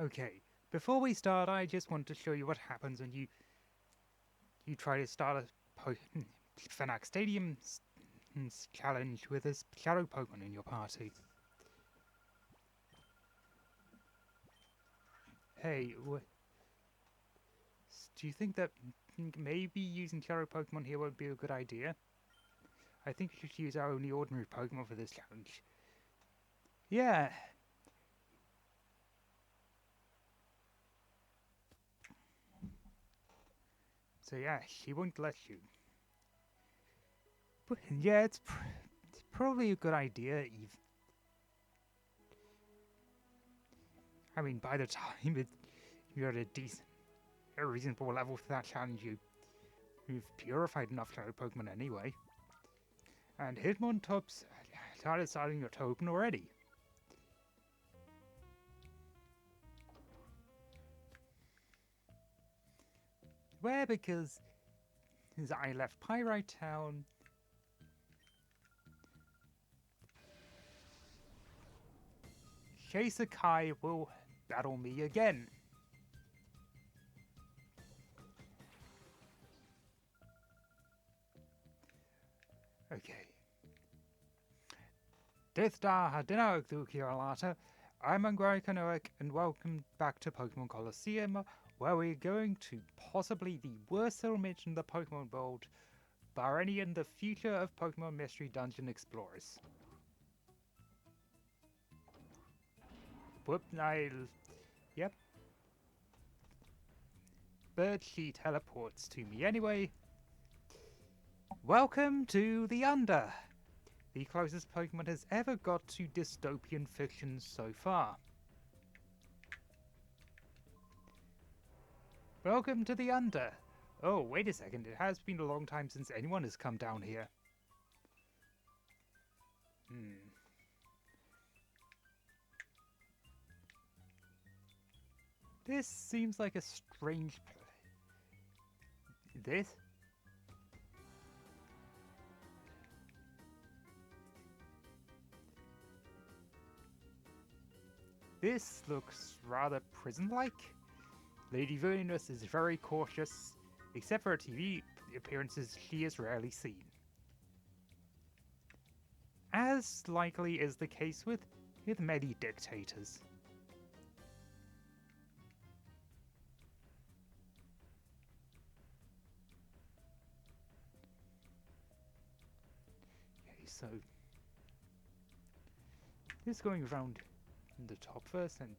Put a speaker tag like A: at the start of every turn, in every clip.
A: Okay, before we start, I just want to show you what happens when you try to start a Fnac Stadium challenge with a shadow Pokemon in your party. Hey, do you think that maybe using shadow Pokemon here won't be a good idea? I think we should use our only ordinary Pokemon for this challenge. Yeah. So yeah, she won't let you. But yeah, it's probably a good idea, Eve. I mean, by the time you're at a reasonable level for that challenge, you've purified enough shadow Pokemon anyway. And Hitmontop's starting your to open already. Where? Because I left Pyrite Town. Chaser Kai will battle me again. Okay. Deathstar Hadina Kiralata. I'm Angry Kanoic, and welcome back to Pokemon Colosseum, where we're going to possibly the worst settlement in the Pokemon world, bar any in the future of Pokemon Mystery Dungeon Explorers. Whoop, yep. But she teleports to me anyway. Welcome to the Under, the closest Pokemon has ever got to dystopian fiction so far. Welcome to the Under. Oh, wait a second, it has been a long time since anyone has come down here. This seems like a strange place. This looks rather prison-like. Lady Venus is very cautious. Except for her TV appearances, she is rarely seen. As likely is the case with many dictators. Okay, so this going around the top first and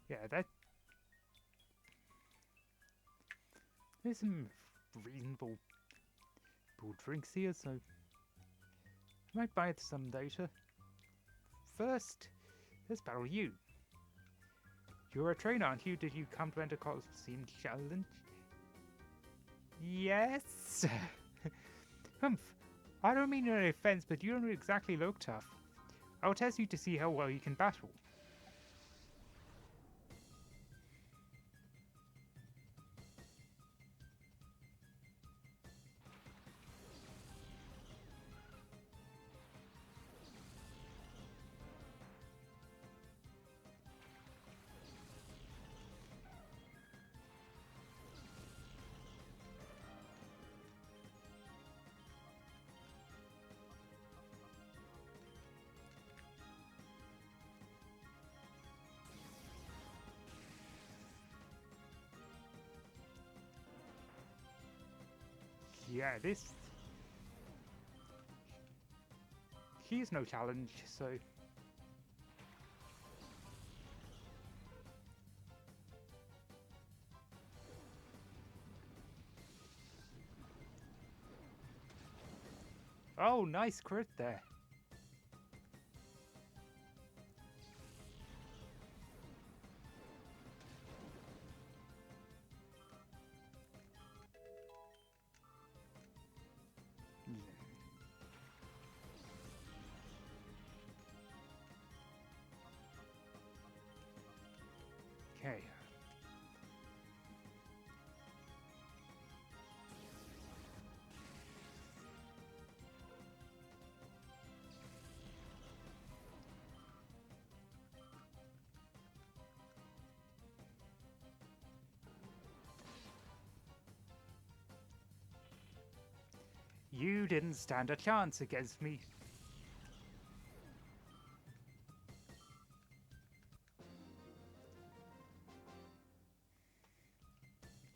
A: yeah, there's some reasonable drinks here, so I might buy some later. First, let's battle you. You're a trainer, aren't you? Did you come to enter Colosseum challenge? Yes. Humph. I don't mean any offense, but you don't exactly look tough. I'll test you to see how well you can battle. Yeah, she's no challenge, so oh, nice crit there. Okay. You didn't stand a chance against me.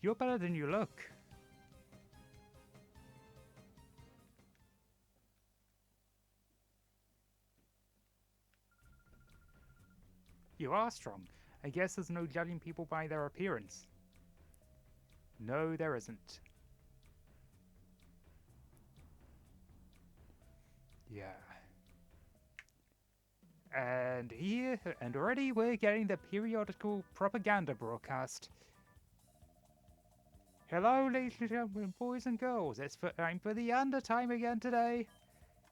A: You're better than you look. You are strong. I guess there's no judging people by their appearance. No, there isn't. Yeah. And here, and already we're getting the periodical propaganda broadcast. Hello, ladies and gentlemen, boys and girls. It's time for the undertime again today.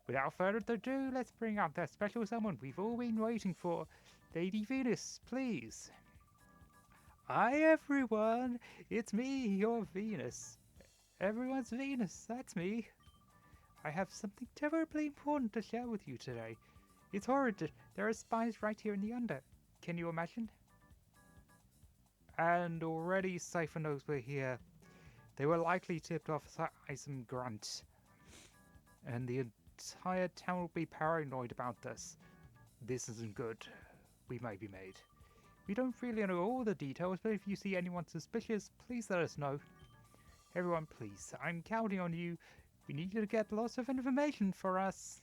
A: Without further ado, let's bring out that special someone we've all been waiting for. Lady Venus, please. Hi, everyone. It's me, your Venus. Everyone's Venus, that's me. I have something terribly important to share with you today. It's horrid. There are spies right here in the Under. Can you imagine? And already Cipher knows we're here. They were likely tipped off by some grunt. And the entire town will be paranoid about this. This isn't good. We may be made. We don't really know all the details, but if you see anyone suspicious, please let us know. Everyone, please. I'm counting on you. We need you to get lots of information for us.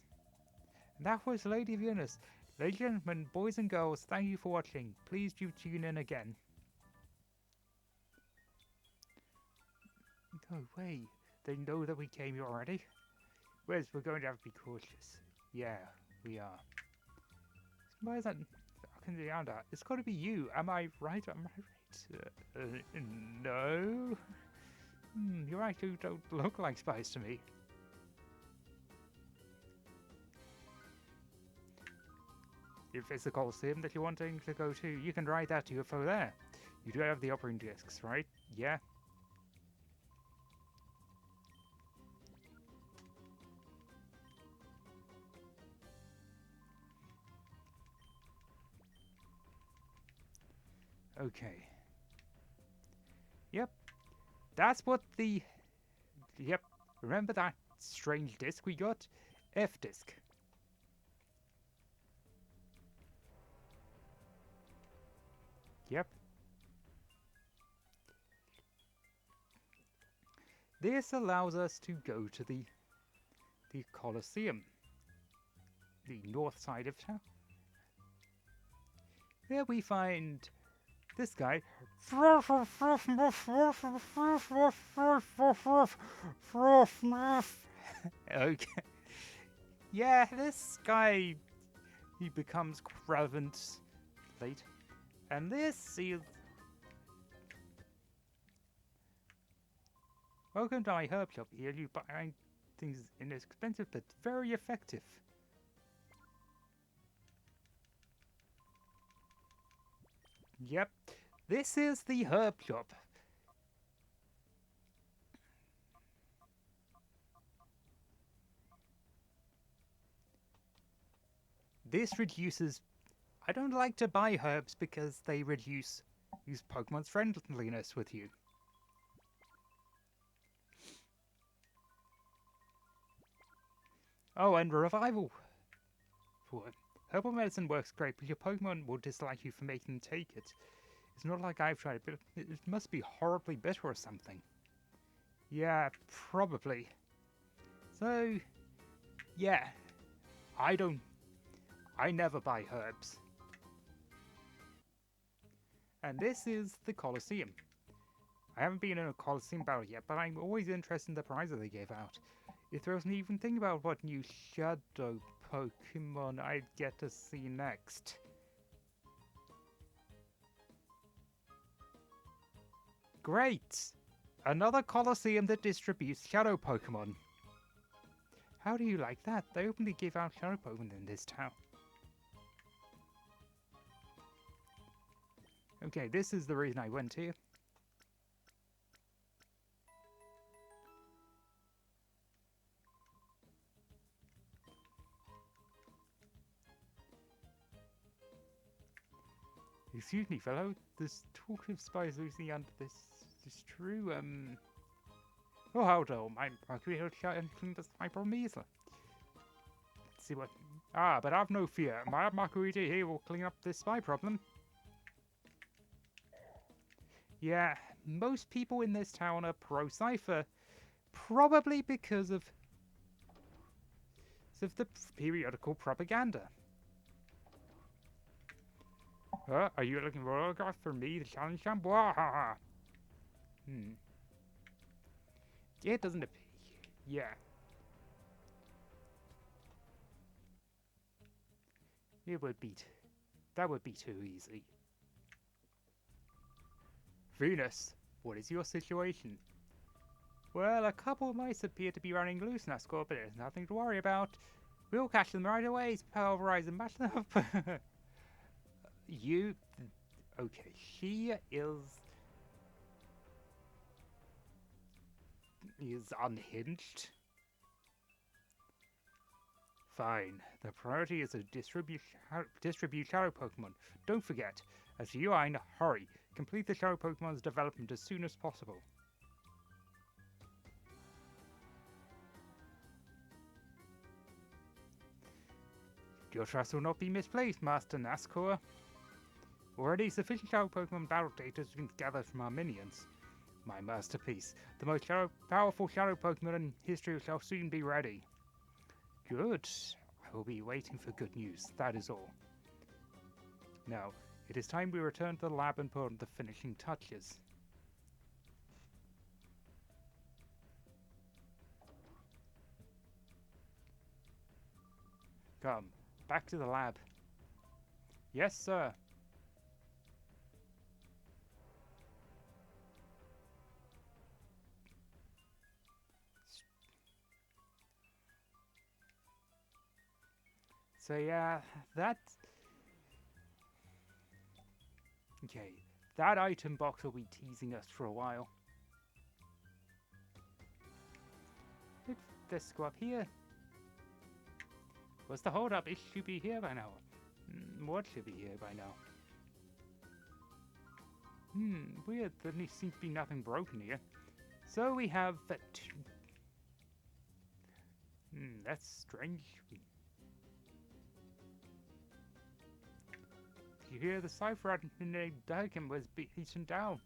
A: And that was Lady Venus. Ladies and gentlemen, boys and girls, thank you for watching. Please do tune in again. No way. They know that we came here already? Whereas we're going to have to be cautious. Yeah, we are. Why is that? It's got to be you. Am I right? Am I right? No. You actually don't look like spies to me. If it's the Colosseum that you're wanting to go to, you can ride that UFO there. You do have the operating discs, right? Yeah. Okay. Yep. That's what the... Yep. Remember that strange disc we got? F disc. Yep. This allows us to go to the Colosseum. The north side of town. There we find this guy. Okay. Yeah, this guy, he becomes relevant late. And this is... Welcome to my herb shop. Here you buy things inexpensive but very effective. Yep, this is the herb shop. This reduces... I don't like to buy herbs because they use Pokemon's friendliness with you. Oh, and revival. Herbal medicine works great, but your Pokemon will dislike you for making them take it. It's not like I've tried it, but it must be horribly bitter or something. Yeah, probably. So, yeah. I never buy herbs. And this is the Colosseum. I haven't been in a Colosseum battle yet, but I'm always interested in the prizes they gave out. If there was an even thing about what new Shadow Pokemon I'd get to see next. Great! Another Colosseum that distributes Shadow Pokemon. How do you like that? They openly give out Shadow Pokemon in this town. Okay, this is the reason I went here. Excuse me, fellow. There's talk of spies loosely under this. Is true? Oh, hold on, my Mercury will shut and clean this my problem easily. Let's see what... Ah, but have no fear. My Margarita here will clean up this spy problem. Yeah, most people in this town are pro-Cipher. Probably because of the periodical propaganda. Are you looking for an autograph for me to challenge him? It doesn't appear. Yeah. It would be. That would be too easy. Venus, what is your situation? Well, a couple of mice appear to be running loose in our score, but there's nothing to worry about. We'll catch them right away, pulverize and match them up. Okay, she is unhinged. Fine. The priority is to distribute shadow Pokemon. Don't forget, as you are in a hurry, complete the shadow Pokemon's development as soon as possible. Your trust will not be misplaced, Master Nascor. Already sufficient shadow Pokemon battle data has been gathered from our minions. My masterpiece. The most powerful shadow Pokemon in history shall soon be ready. Good. I will be waiting for good news, that is all. Now, it is time we return to the lab and put on the finishing touches. Come, back to the lab. Yes, sir. So yeah, okay, that item box will be teasing us for a while. Let's go up here. What's the hold up? It should be here by now. What should be here by now? Weird. There seems to be nothing broken here. So we have that. That's strange. You hear the Cipher Admin Lady Venus was beaten down.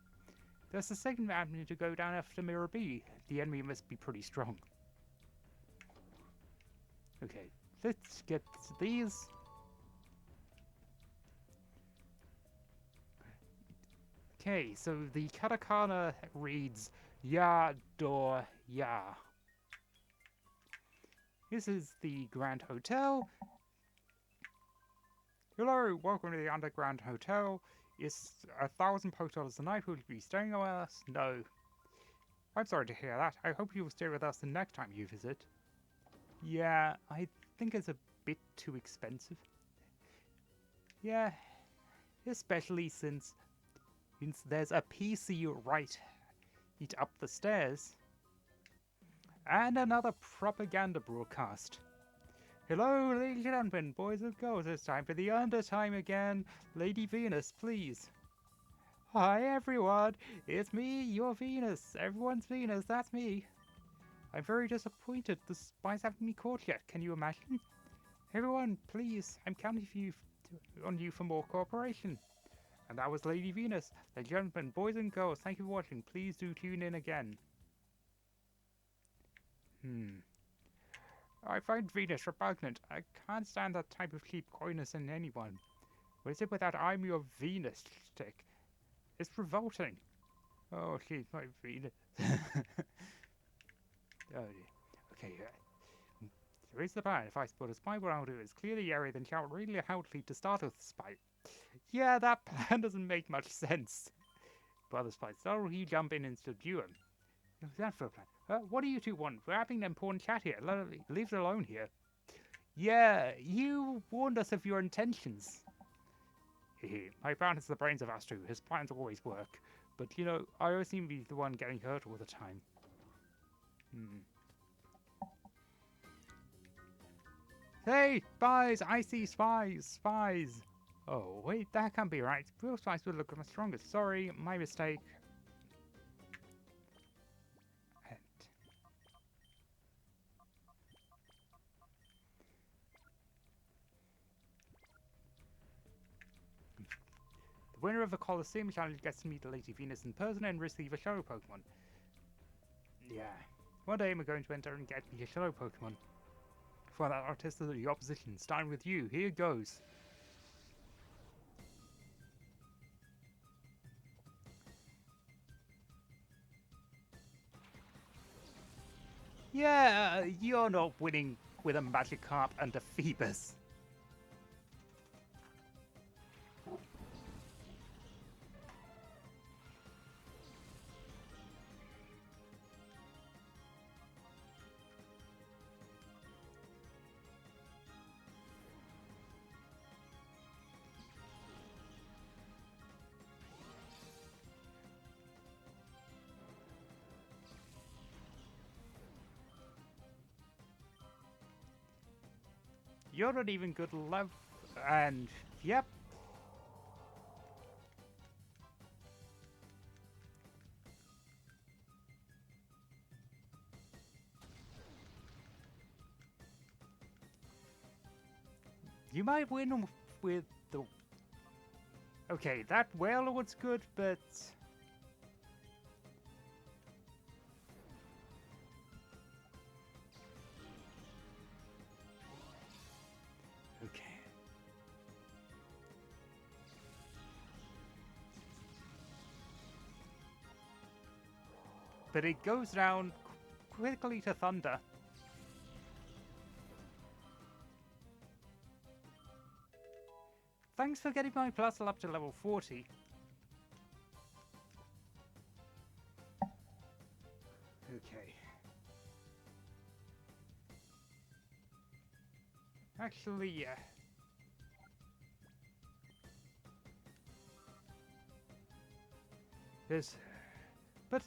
A: There's the second admin to go down after Mirror B. The enemy must be pretty strong. Okay, let's get these. Okay, so the katakana reads Ya Do Ya. This is the Grand Hotel. Hello, welcome to the Underground Hotel. It's $1,000 a night. Will you be staying with us? No. I'm sorry to hear that. I hope you will stay with us the next time you visit. Yeah, I think it's a bit too expensive. Yeah, especially since there's a PC right up the stairs. And another propaganda broadcast. Hello, ladies and gentlemen, boys and girls, it's time for the undertime again. Lady Venus, please. Hi everyone, it's me, your Venus. Everyone's Venus, that's me. I'm very disappointed the spies haven't been caught yet, can you imagine? Everyone, please, I'm counting on you for more cooperation. And that was Lady Venus. Ladies and gentlemen, boys and girls, thank you for watching. Please do tune in again. I find Venus repugnant. I can't stand that type of cheap coyness in anyone. What is it with that I'm your Venus stick? It's revolting. Oh, she's my Venus. Oh dear. Okay, so here's the plan. If I spot a spy, what I'll do is clear the area, then shout really loudly to start with the spy. Yeah, that plan doesn't make much sense. But the spies, so you jump in and subdue him. What's that for a plan? What do you two want? We're having an important chat here. Leave it alone here. Yeah, you warned us of your intentions. My plan is the brains of us two. His plans always work. But, you know, I always seem to be the one getting hurt all the time. Hey, spies! I see spies! Spies! Oh, wait, that can't be right. Real spies would look much stronger. Sorry, my mistake. The winner of the Colosseum challenge gets to meet the Lady Venus in person and receive a shadow Pokemon. Yeah. One day I'm going to enter and get me a shadow Pokemon. For that artist of the opposition, starting with you. Here goes. Yeah, you're not winning with a Magikarp and a Phoebus. You're not even good love, and yep. You might win with the... Okay, that Wailord's good, but... Okay. But it goes down quickly to Thunder. Thanks for getting my Plusle up to level 40. Okay. Actually, yeah. There's... But...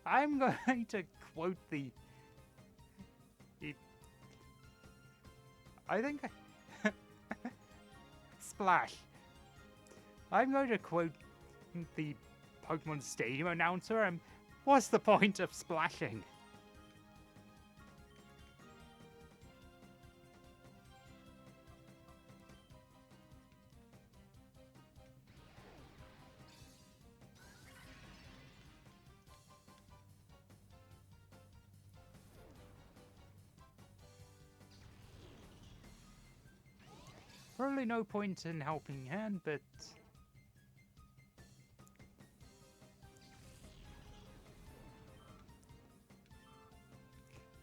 A: I'm going to quote the... I think... Splash. I'm going to quote the Pokemon Stadium announcer, and what's the point of splashing? Probably no point in helping hand, but...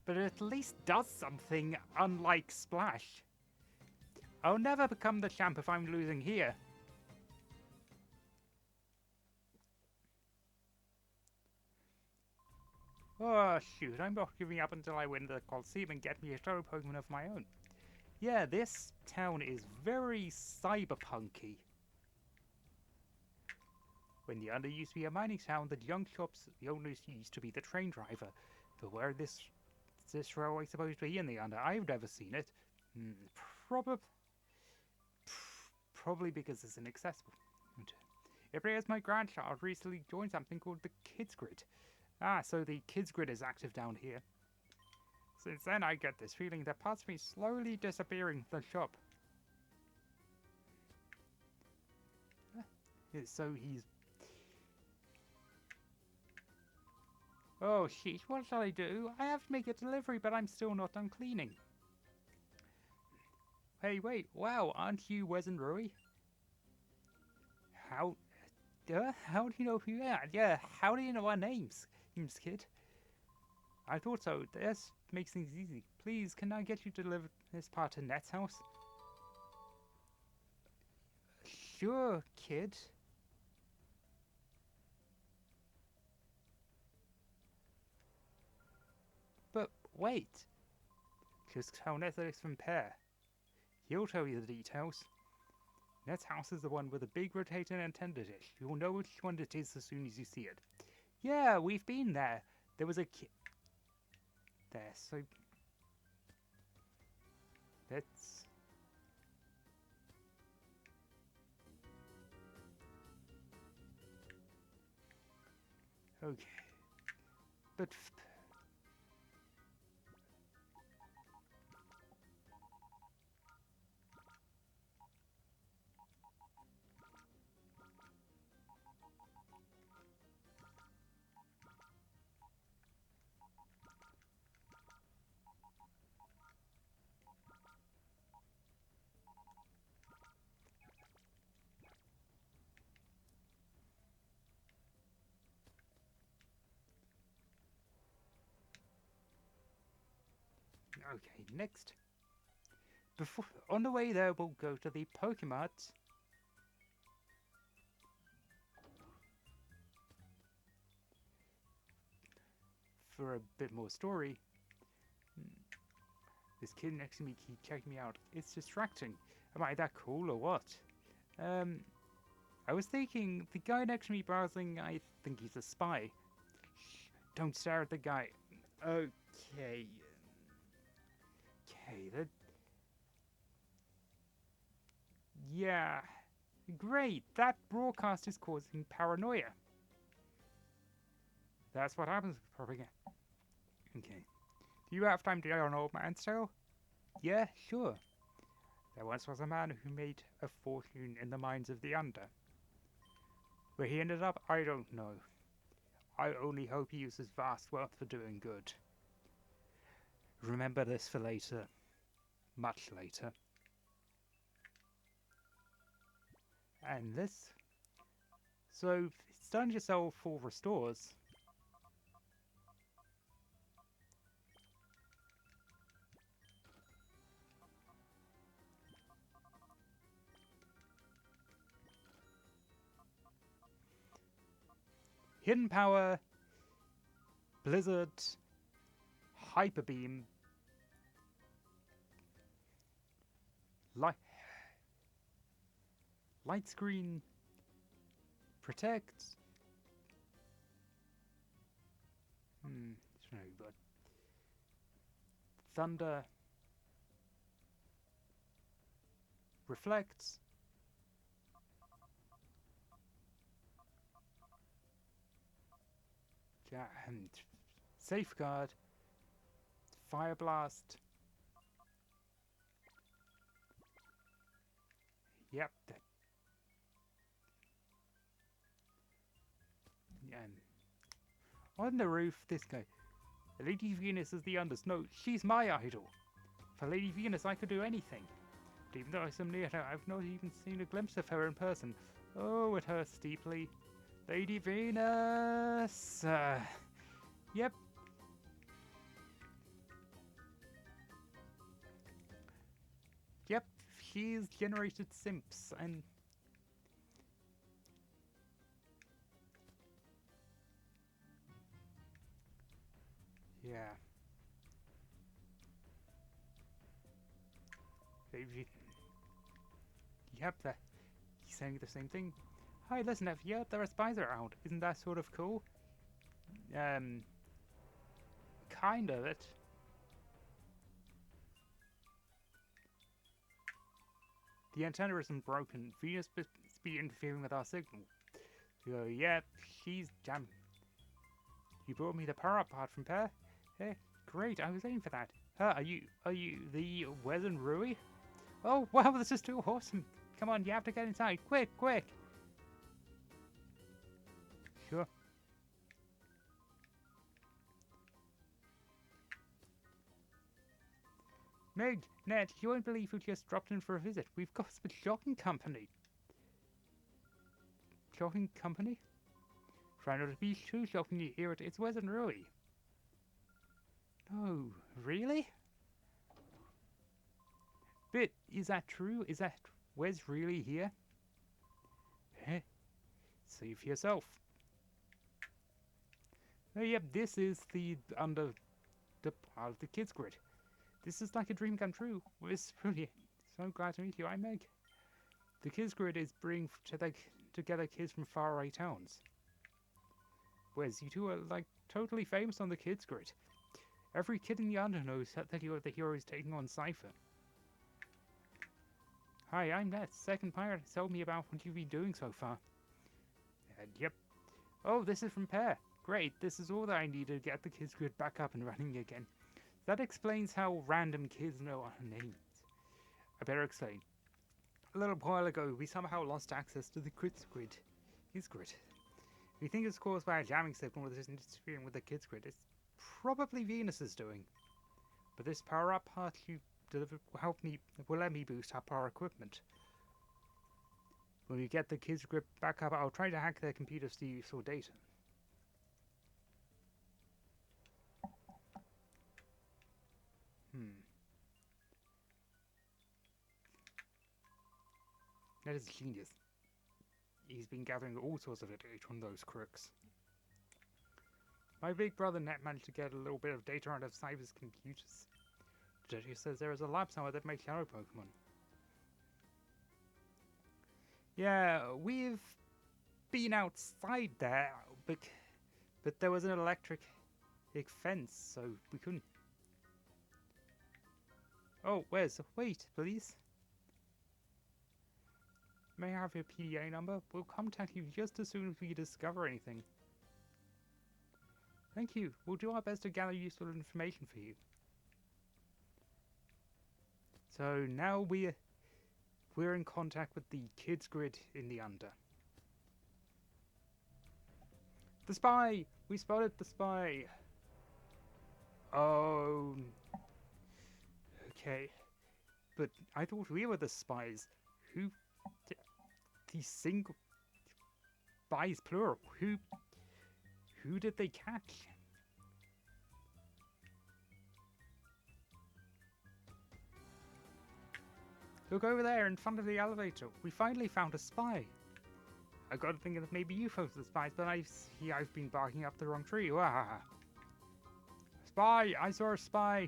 A: But it at least does something, unlike Splash. I'll never become the champ if I'm losing here. Oh shoot, I'm not giving up until I win the Colosseum and get me a shadow Pokemon of my own. Yeah, this town is very cyberpunky. When the Under used to be a mining town, the young shops, the owners used to be the train driver. But where this railway supposed to be in the Under? I've never seen it. Probably because it's inaccessible. It appears my grandchild recently joined something called the Kids Grid. Ah, so the Kids Grid is active down here. Since then, I get this feeling that parts of me slowly disappearing from the shop. So he's... Oh shit, what shall I do? I have to make a delivery, but I'm still not done cleaning. Hey, wait, wow, aren't you Wes and Rui? How do you know who you are? Yeah, how do you know our names, kid? I thought so. This makes things easy. Please, can I get you to deliver this part to Net's house? Sure, kid. But wait. Just tell Net that it's from Pear. He'll tell you the details. Net's house is the one with a big rotating antenna dish. You'll know which one it is as soon as you see it. Yeah, we've been there. There was a kid there, so let's... Okay. But... Okay, next. On the way there, we'll go to the Pokémon. For a bit more story. This kid next to me keeps checking me out. It's distracting. Am I that cool or what? I was thinking, the guy next to me browsing, I think he's a spy. Shh, don't stare at the guy. Okay. Okay, yeah. Great, that broadcast is causing paranoia. That's what happens with propaganda. Okay. Do you have time to hear an old man's tale? Yeah, sure. There once was a man who made a fortune in the mines of the Under. Where he ended up, I don't know. I only hope he uses vast wealth for doing good. Remember this for later. Much later. And this? So, it's done yourself full restores. Hidden Power, Blizzard, Hyper Beam, Light Screen, Protect. It's no good. Thunder, Reflects. Yeah, and Safeguard, Fire Blast. Yep. And on the roof, this guy. Lady Venus is the unders. No, she's my idol. For Lady Venus, I could do anything. But even though I'm so near her, I've not even seen a glimpse of her in person. Oh, it hurts deeply. Lady Venus! Yep. Yep, she's generated simps, and... yeah. Yep, he's saying the same thing. Hi, listen, have you heard there are spies around? Isn't that sort of cool? Kind of it. The antenna isn't broken. Venus must be interfering with our signal. Yeah, she's jamming. You brought me the power-up part from Pear? Hey, great, I was aiming for that. Are you the Wes and Rui? Oh, wow, this is too awesome. Come on, you have to get inside. Quick, quick. Sure. Meg, Ned, you won't believe who just dropped in for a visit. We've got some shocking company. Shocking company? Try not to be too shocked when you hear it. It's Wes and Rui. No, really? But is that true? Is that Wes really here? Eh? See for yourself. Oh, yep, this is the under the part of the kids grid. This is like a dream come true. It's really so glad to meet you. I'm Meg. The kids grid is bringing together kids from faraway towns. Wes, you two are like totally famous on the kids grid. Every kid in the under knows that you're the hero is taking on Cipher. Hi, I'm Ned, second pirate. Tell me about what you've been doing so far. Yep. Oh, this is from Pear. Great, this is all that I need to get the kids grid back up and running again. That explains how random kids know our names. I better explain. A little while ago, we somehow lost access to the kids grid. We think it's caused by a jamming signal that isn't interfering with the kids grid. It's probably Venus's doing. But this power-up part you delivered will let me boost up our equipment. When we get the kids grid back up, I'll try to hack their computers to use your data. That is genius. He's been gathering all sorts of data on those crooks. My big brother Net managed to get a little bit of data out of Cypher's computers. He says there is a lab somewhere that makes yellow Pokemon. Yeah, we've been outside there, but there was an electric fence, so we couldn't. Oh, wait, please. May I have your PDA number? We'll contact you just as soon as we discover anything. Thank you. We'll do our best to gather useful information for you. So now we're in contact with the kids grid in the under. The spy! We spotted the spy! Oh... Okay. But I thought we were the spies. Who... The single... Spies plural. Who did they catch? Look over there in front of the elevator. We finally found a spy. I got to thinking that maybe you folks are the spies, but I've been barking up the wrong tree. Wah. Spy! I saw a spy!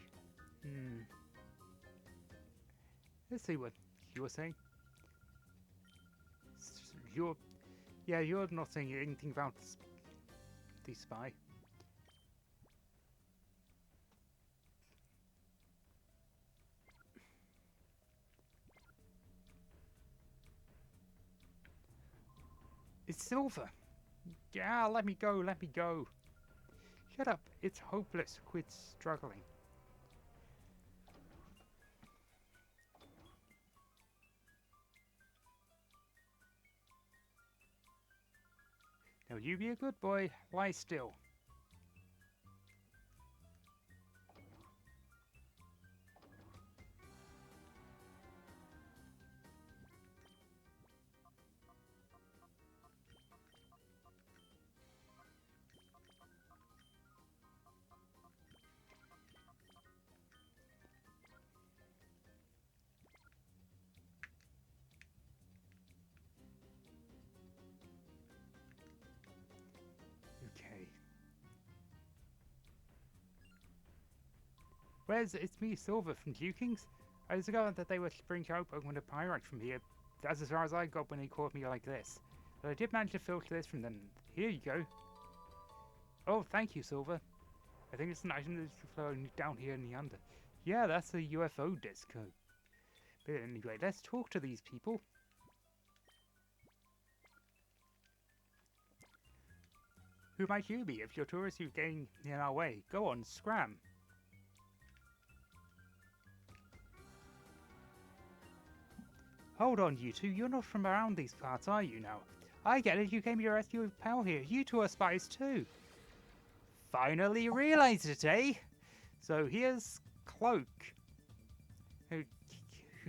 A: Let's see what you were saying. You're not saying anything about the spy. It's Silver. Yeah, let me go. Shut up. It's hopeless. Quit struggling. Now you be a good boy. Lie still. It's me, Silver, from Dukings. I discovered that they were bringing out Pokemon to Tyrant from here. That's as far as I got when they caught me like this. But I did manage to filter this from them. Here you go. Oh, thank you, Silver. I think it's an item that's flowing down here in the under. Yeah, that's a UFO disc. But anyway, let's talk to these people. Who might you be? If you're tourists who're getting in our way, go on, scram. Hold on, you two. You're not from around these parts, are you now? I get it. You came to rescue a pal here. You two are spies too. Finally realized it, eh? So here's Cloak, who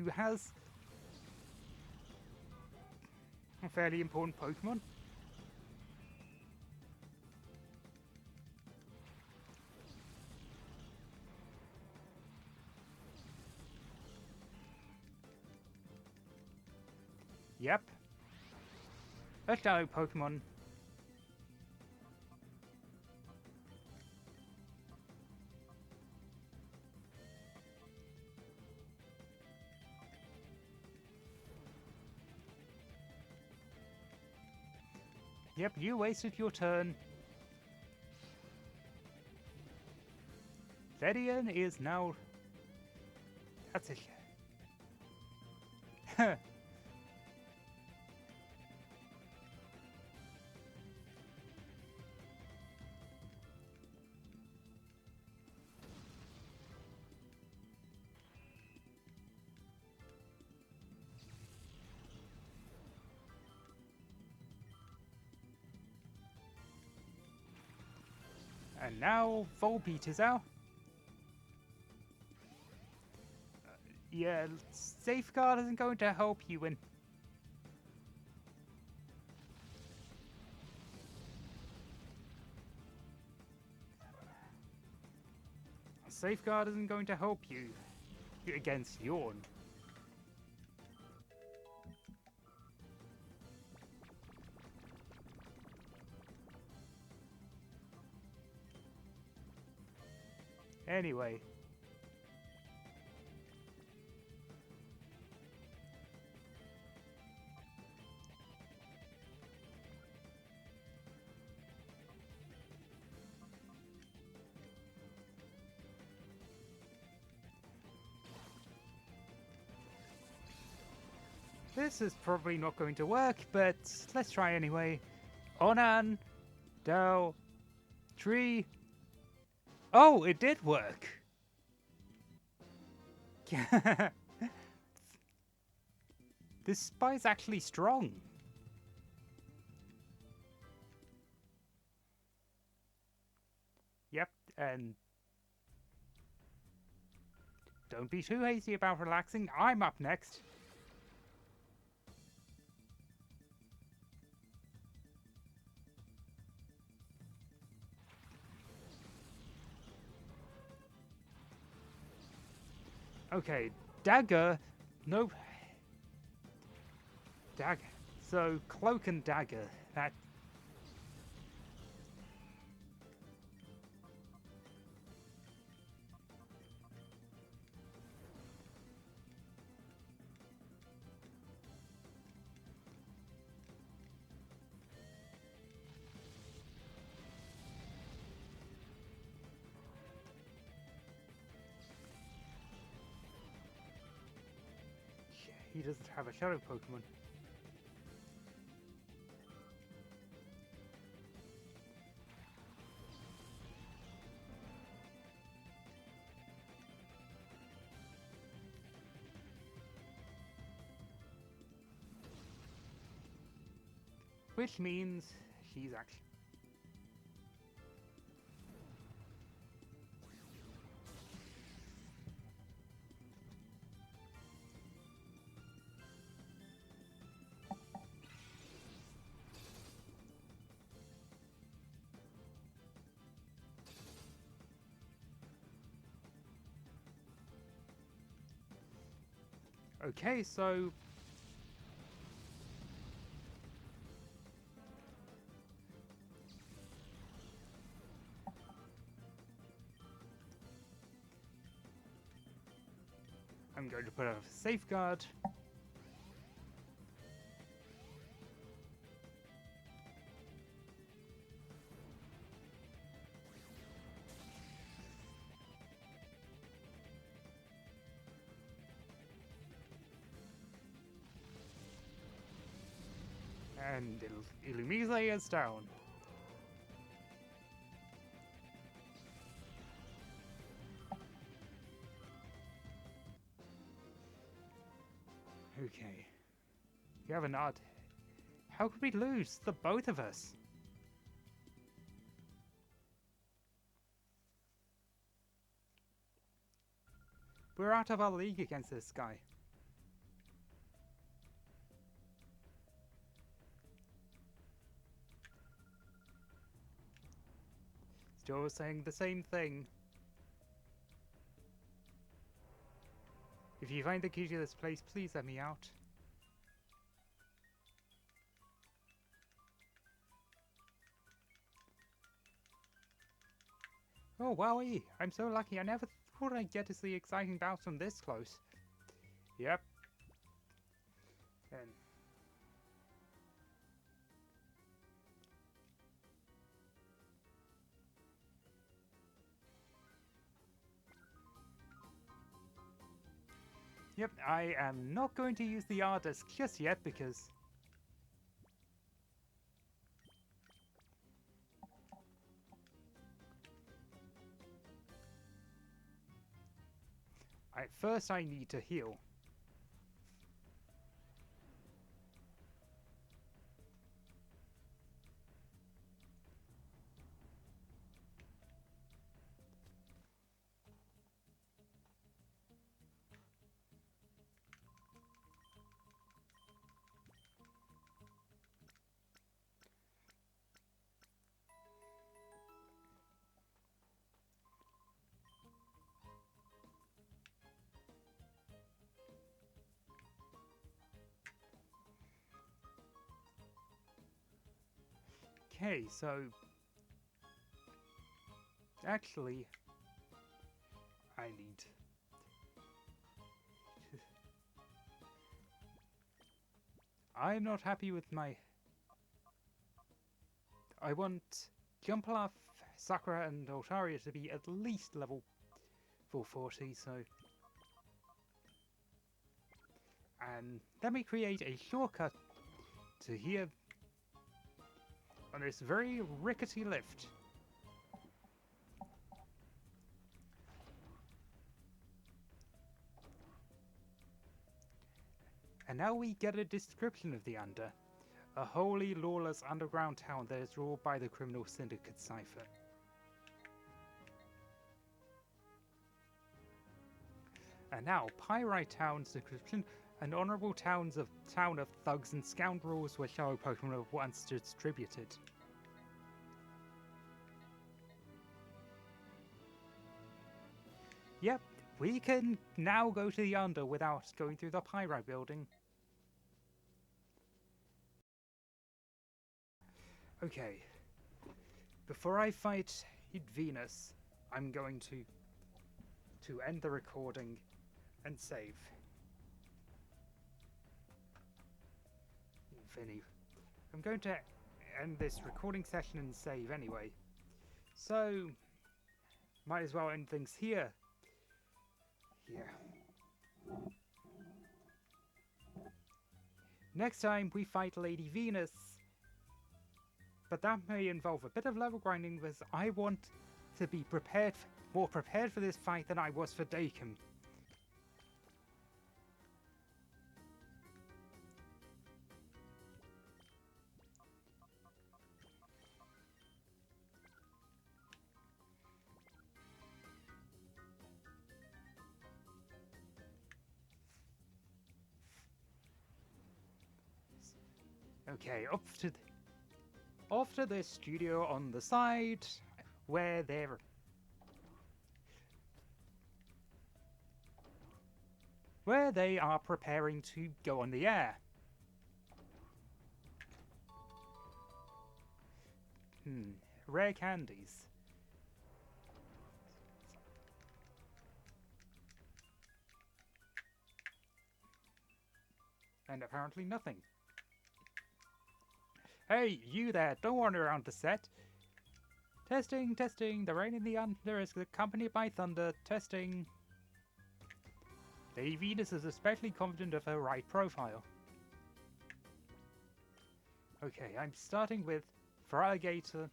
A: has a fairly important Pokemon. Yep. A shadow Pokemon. Yep, you wasted your turn. Ledian is now... That's it. And now Volbeat is out. Yeah, Safeguard isn't going to help you when... Safeguard isn't going to help you against Yawn. Anyway. This is probably not going to work, but let's try anyway. Onan, Dao, Tree. Oh, it did work! This spy's actually strong. Yep, and don't be too hasty about relaxing. I'm up next. Okay, dagger. No. Dagger. So, cloak and dagger. That. He doesn't have a shadow Pokemon. Which means she's actually... Okay, so... I'm going to put out a safeguard. And Illumise is down. Okay. You have a nod. How could we lose? The both of us. We're out of our league against this guy. Still saying the same thing. If you find the key to this place, please let me out. Oh, wowie! I'm so lucky. I never thought I'd get to see exciting bouts from this close. Yep. And yep, I am not going to use the Ardus just yet because... First I need to heal. Okay, so... Actually... I need. I'm not happy with my... I want Jumpluff, Sakura and Altaria to be at least level 440, so... And let me create a shortcut to here on this very rickety lift. And now we get a description of the Under. A wholly lawless underground town that is ruled by the criminal syndicate Cipher. And now, Pyrite Town's description. An honourable town of thugs and scoundrels where shadow Pokemon were once distributed. Yep, we can now go to the Under without going through the Pyrite building. Okay, before I fight Venus, I'm going to end the recording and save. I'm going to end this recording session and save anyway. So, might as well end things here. Next time we fight Lady Venus. But that may involve a bit of level grinding because I want to be more prepared for this fight than I was for Dakin. Okay, off to the studio on the side, where they are preparing to go on the air. Rare candies. And apparently nothing. Hey, you there, don't wander around the set. Testing, testing, the rain in the Under is accompanied by thunder. Testing. Lady Venus is especially confident of her right profile. Okay, I'm starting with Feraligatr.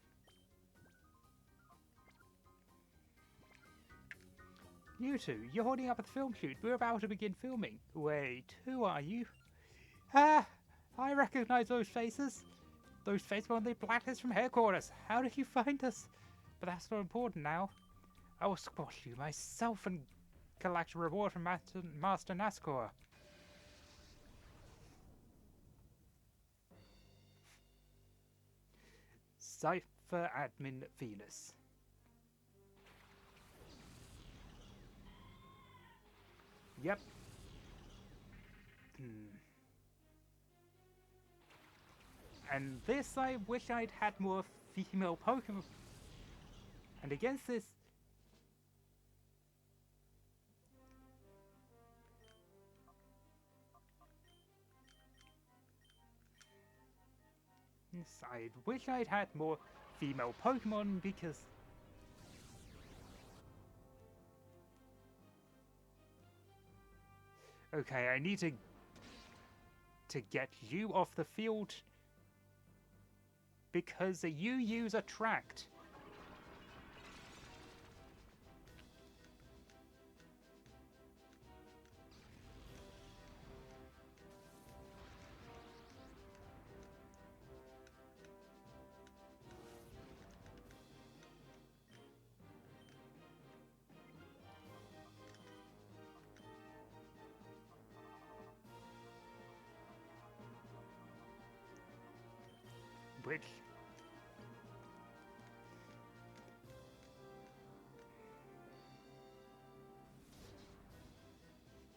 A: You two, you're holding up a film shoot. We're about to begin filming. Wait, who are you? Ah, I recognize those faces. Those faces were on the blacklist from headquarters. How did you find us? But that's not important now. I will squash you myself and collect a reward from Master Nascor. Cipher Admin Venus. Yep. And this, I wish I'd had more female Pokemon. And against this... I wish I'd had more female Pokemon because... Okay, I need to get you off the field because you use Attract. Which...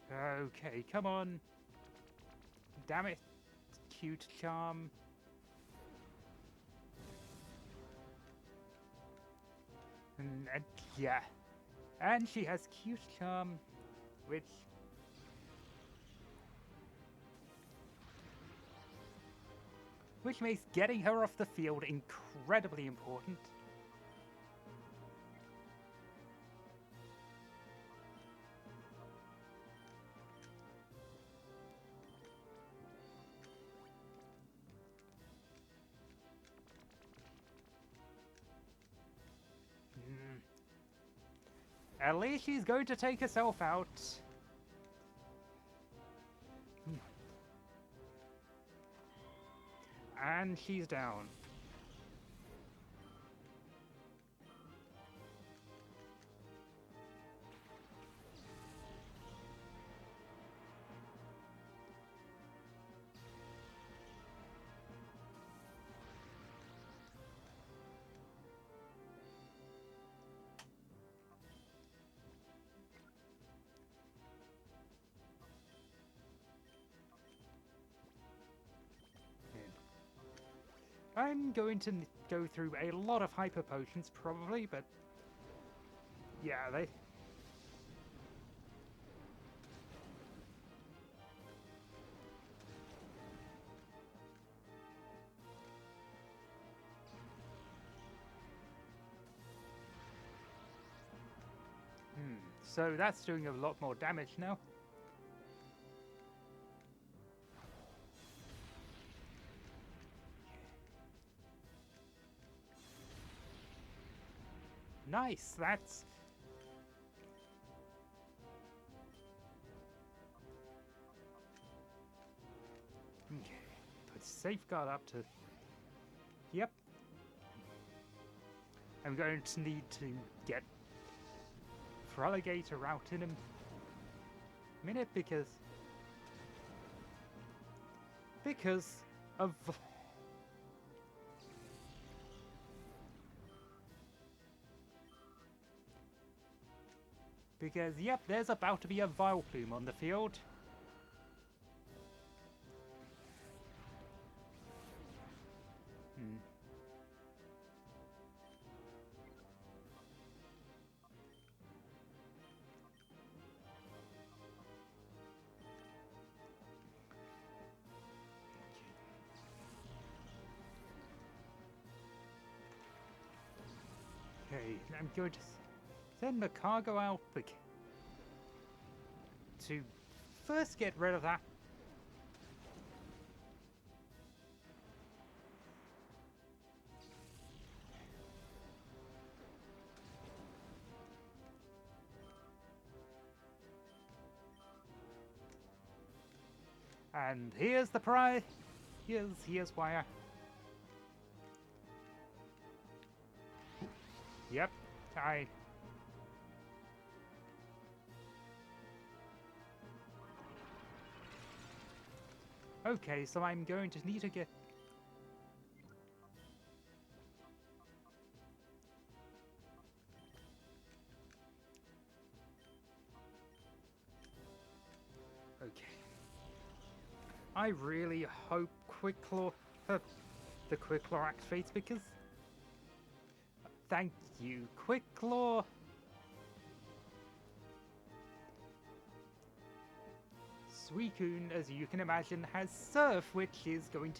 A: Okay, come on. Damn it, cute charm. And yeah. And she has cute charm, which makes getting her off the field incredibly important. At least she's going to take herself out. And she's down. I'm going to go through a lot of hyper potions probably, but yeah, they... So that's doing a lot more damage now. Nice, that's... Okay, put Safeguard up to... Yep. I'm going to need to get Feraligatr out in a minute because of... Because, yep, there's about to be a Vileplume on the field. Okay, I'm going to send Macargo out to first get rid of that. And here's the prize. Here's why I... Yep, Okay, so I'm going to need to get... Okay. I really hope Quickclaw... the Quickclaw activates because... Thank you, Quickclaw! Suicune, as you can imagine, has Surf, which is going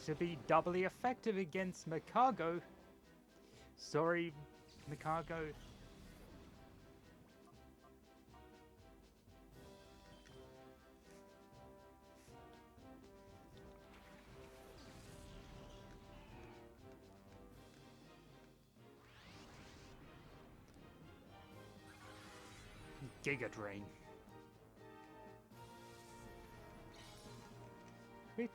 A: to be doubly effective against Macargo. Sorry, Macargo. Giga Drain. Which...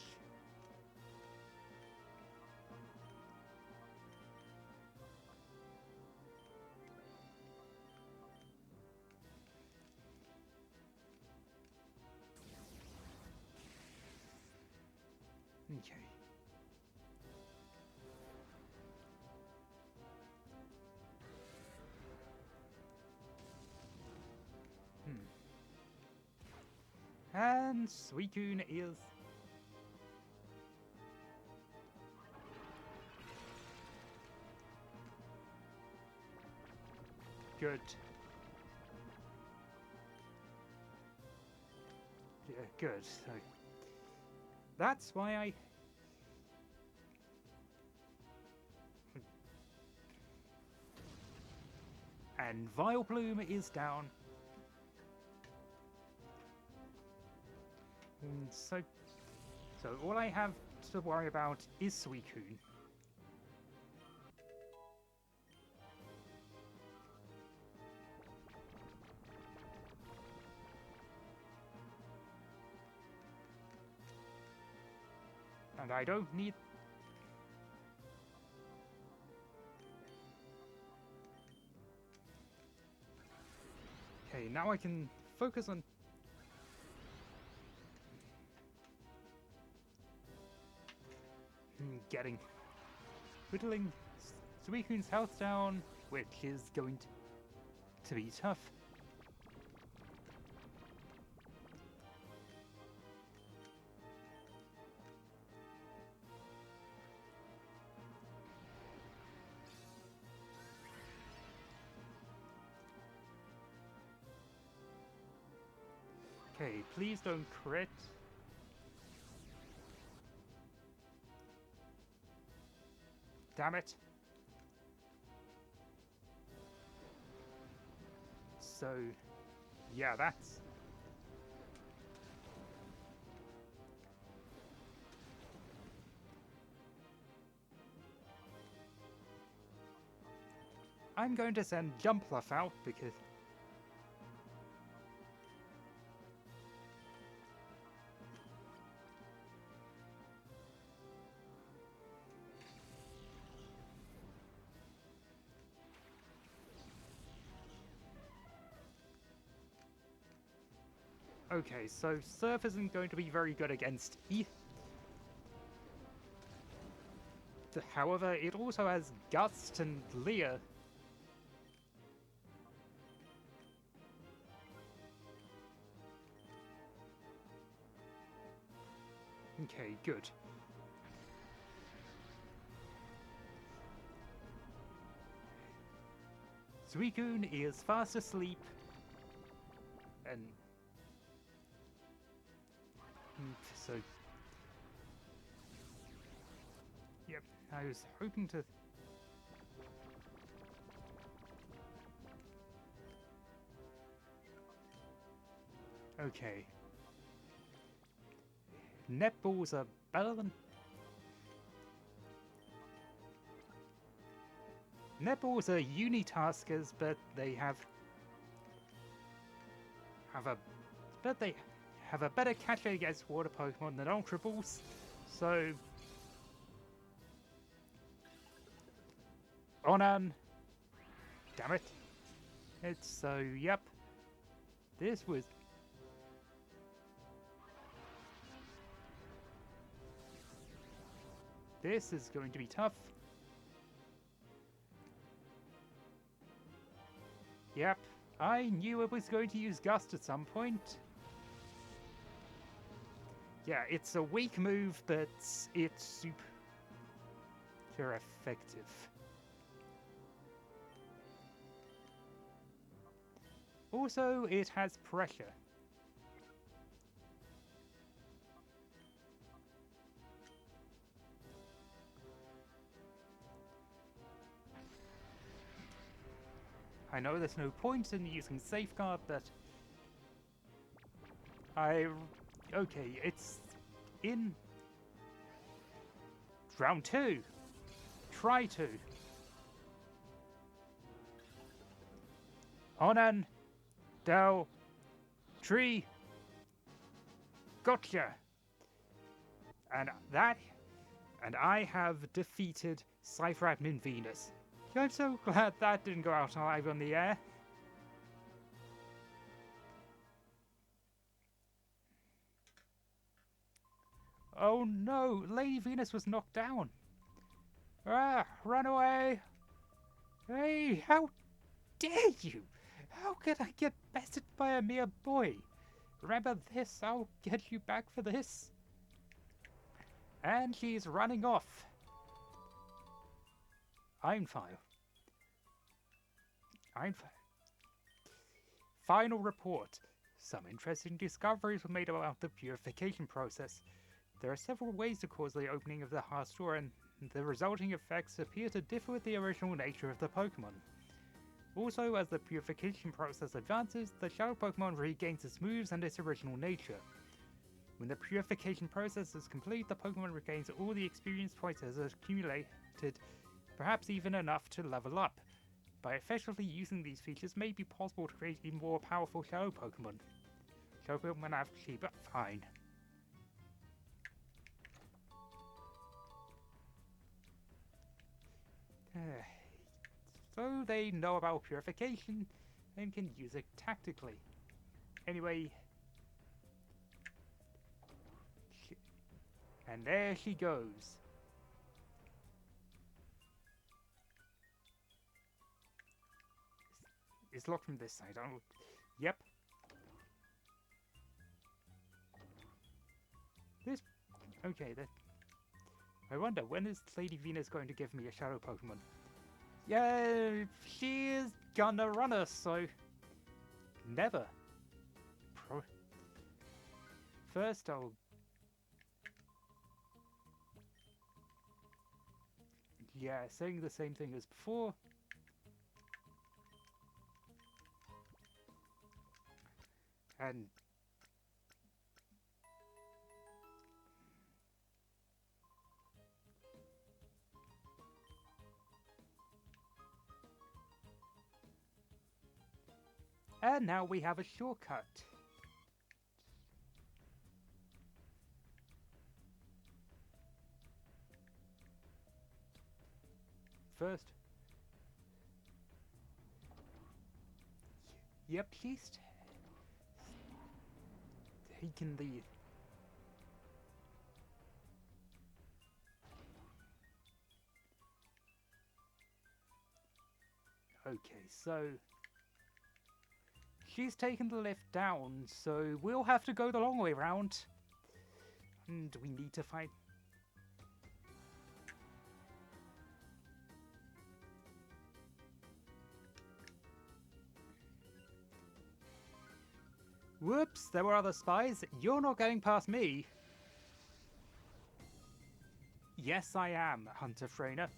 A: Okay. And Suicune is... Good. Yeah, good. So that's why I... And Vileplume is down. So all I have to worry about is Suicune. And I don't need... Okay, now I can focus on... getting... whittling Suicune's health down, which is going to be tough. Okay, please don't crit. Damn it. So, yeah, that's... I'm going to send Jumpluff out because... Okay, so Surf isn't going to be very good against E. However, it also has Gust and Leer. Okay, good. Suicune is fast asleep. And... so... Yep, I was hoping to... Okay. Netballs are better than... Netballs are unitaskers, but they have a better catch rate against water Pokemon than Ultra Balls. So Onan, damn it! It's so yep. This was... This is going to be tough. Yep, I knew it was going to use Gust at some point. Yeah, it's a weak move, but it's super effective. Also, it has pressure. I know there's no point in using Safeguard, but... Okay, it's in... round 2. Try to. Onan, Dow, Tree, gotcha! And I have defeated Cipher Admin Venus. I'm so glad that didn't go out live on the air. Oh no, Lady Venus was knocked down. Ah, run away! Hey, how dare you? How could I get bested by a mere boy? Remember this, I'll get you back for this. And she's running off. I'm fine. Final report. Some interesting discoveries were made about the purification process. There are several ways to cause the opening of the heart's door, and the resulting effects appear to differ with the original nature of the Pokémon. Also, as the purification process advances, the Shadow Pokémon regains its moves and its original nature. When the purification process is complete, the Pokémon regains all the experience points it has accumulated, perhaps even enough to level up. By effectively using these features, it may be possible to create even more powerful Shadow Pokémon. Shadow Pokémon have cheap, but fine. So they know about purification and can use it tactically. Anyway, and there she goes. It's locked from this side. Oh, yep. This. Okay, that. I wonder, when is Lady Venus going to give me a Shadow Pokemon? Yeah, she is gonna run us, so. Never. First, I'll. Yeah, saying the same thing as before. And. And now we have a shortcut. First. Yep, she's taken the. Okay, so. She's taken the lift down, so we'll have to go the long way round. And we need to find. Whoops, there were other spies. You're not getting past me. Yes, I am, Hunter Freyner.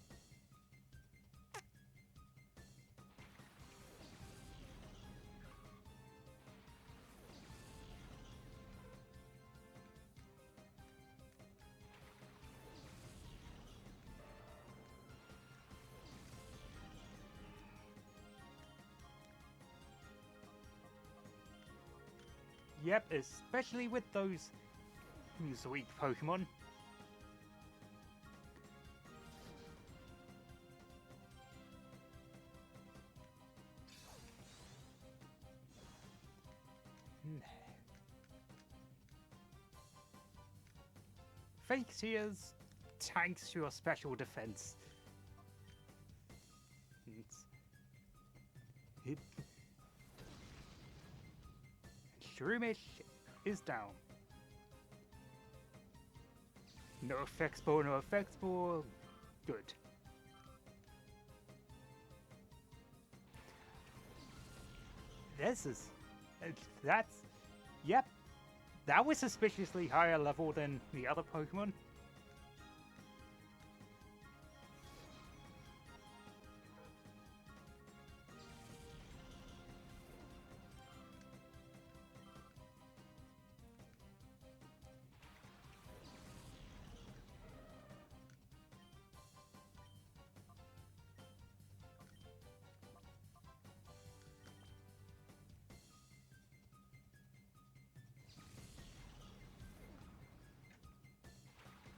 A: Yep, especially with those sweet Pokemon. Fake tears tanks to your special defense. Shroomish is down. No effects ball, no effects ball. Good. This is. That's. Yep. That was suspiciously higher level than the other Pokemon.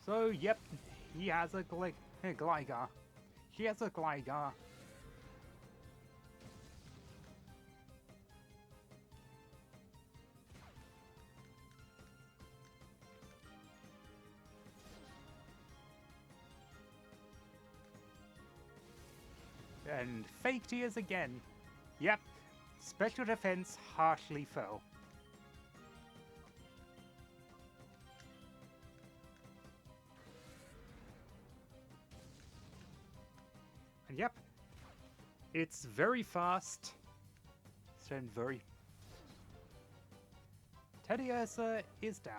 A: So, yep, he has a Gligar. She has a Gligar. And fake tears again. Yep, special defense harshly fell. And yep, it's very fast and very Teddy Ursa is down.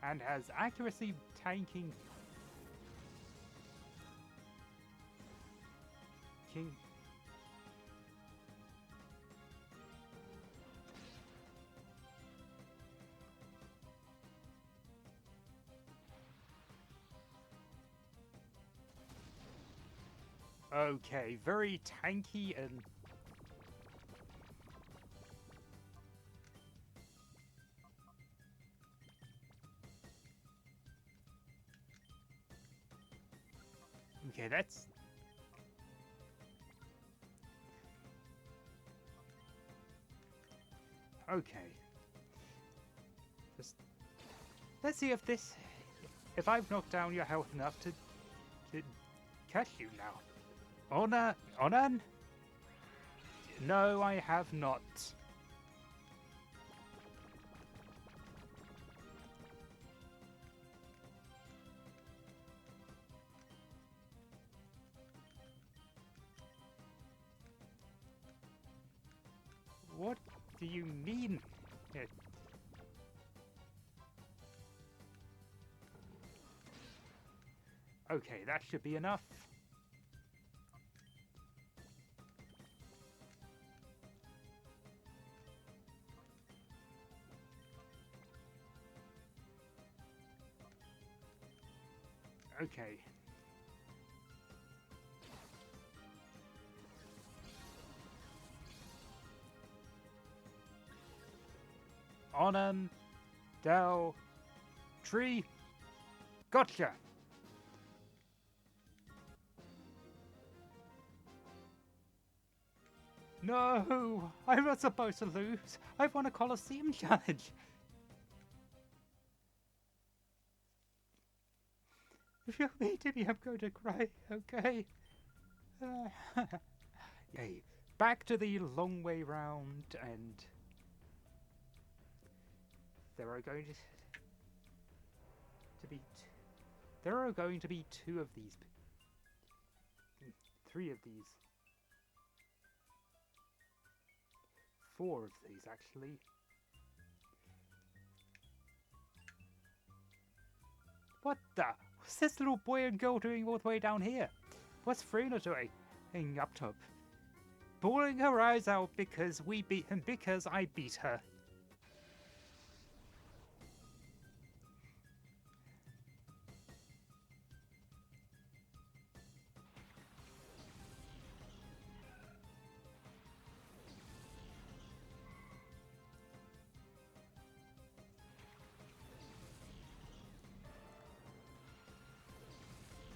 A: And has accuracy tanking King. Okay, very tanky and okay, that's okay. Just let's see if I've knocked down your health enough to catch you now. Onan? No, I have not. What do you mean? Okay, that should be enough. Okay. Onan, Dell, Tree, gotcha! No! I'm not supposed to lose! I've won a Colosseum challenge! If you mean to me, I'm going to cry, okay? Yay. Back to the long way round, and there are going to be there are going to be 2 of these, 3 of these, 4 of these actually. What the? What's this little boy and girl doing all the way down here? What's Frina doing up top? Bawling her eyes out because I beat her.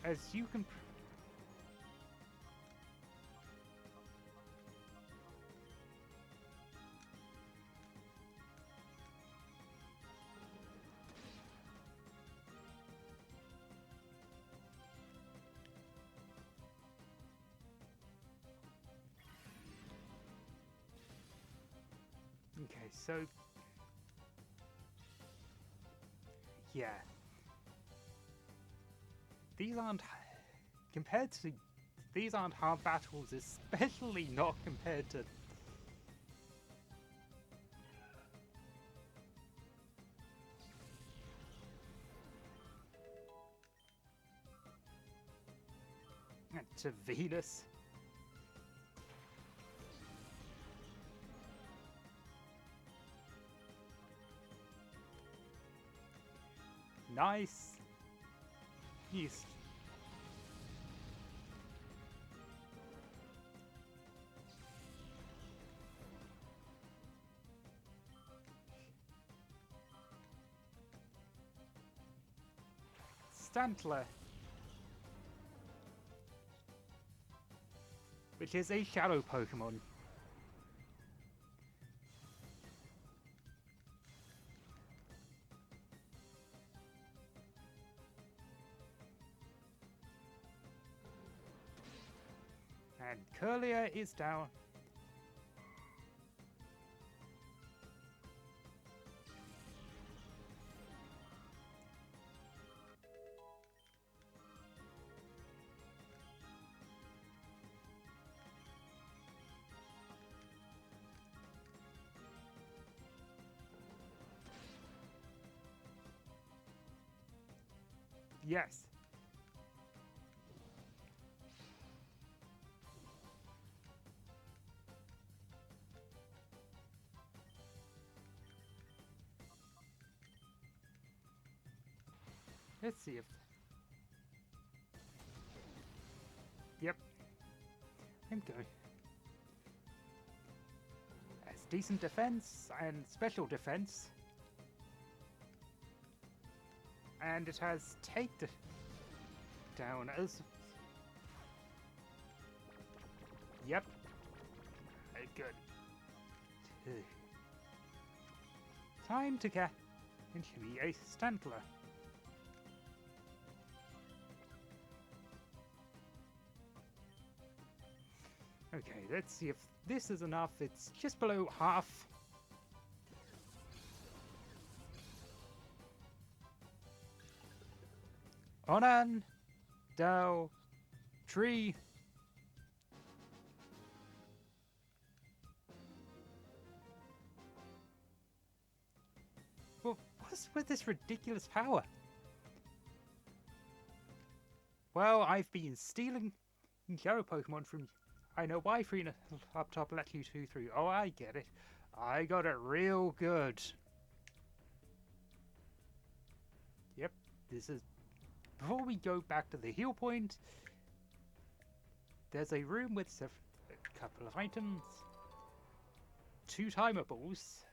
A: As you can... Okay, so... yeah. These aren't... compared to... these aren't hard battles, especially not compared to... to Venus. Nice. Yes. Stantler, which is a shadow Pokemon. And Curlier is down. Yes. Let's see if... Yep. I'm going. Has decent defense and special defense. And it has take down as... Yep. Good. Time to get into me a Stantler. Okay, let's see if this is enough. It's just below half. Onan, Dao, Tree. Well, what's with this ridiculous power? Well, I've been stealing Gyro Pokemon from... I know why Frina up top let you 2-3. Oh, I get it. I got it real good. Yep, this is... Before we go back to the heal point, there's a room with a couple of items. 2 timer balls.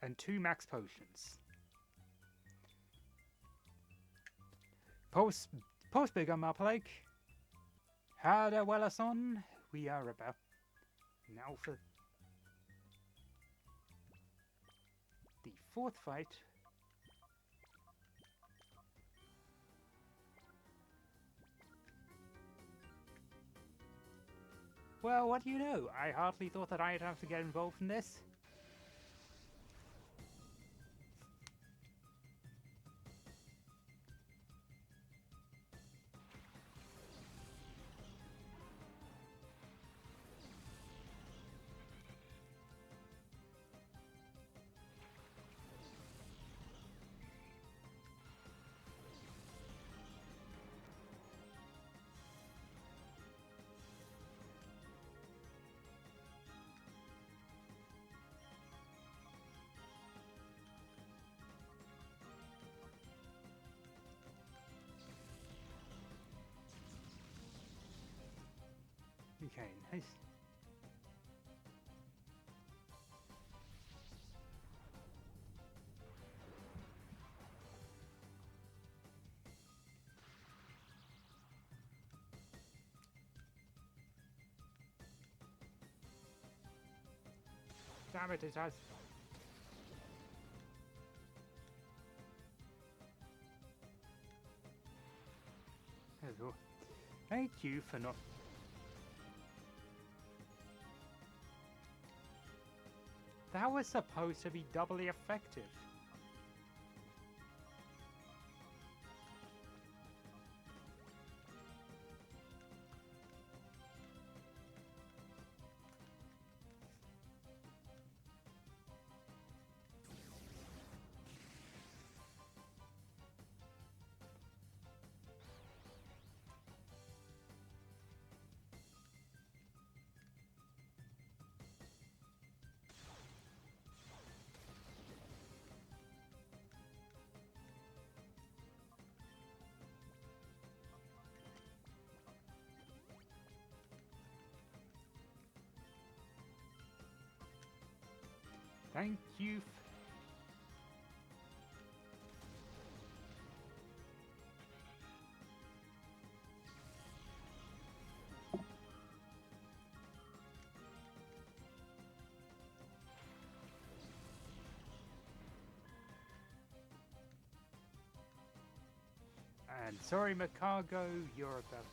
A: And 2 max potions. Post big on map like. Harder Wellason. We are about now for the 4th fight. Well, what do you know? I hardly thought that I'd have to get involved in this. Okay, nice. Damn it, it has. Hello. Thank you for not... That was supposed to be doubly effective. Thank you. Sorry, Macargo, you're about...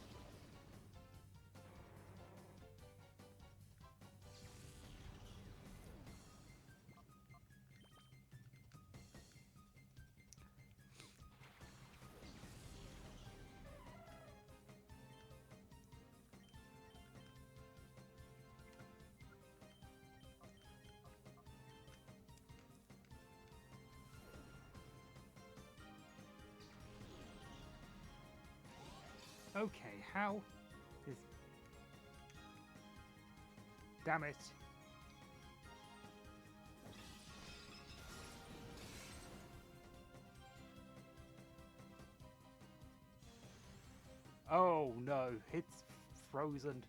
A: Okay, how is... Damn it. Oh no, it's frozen.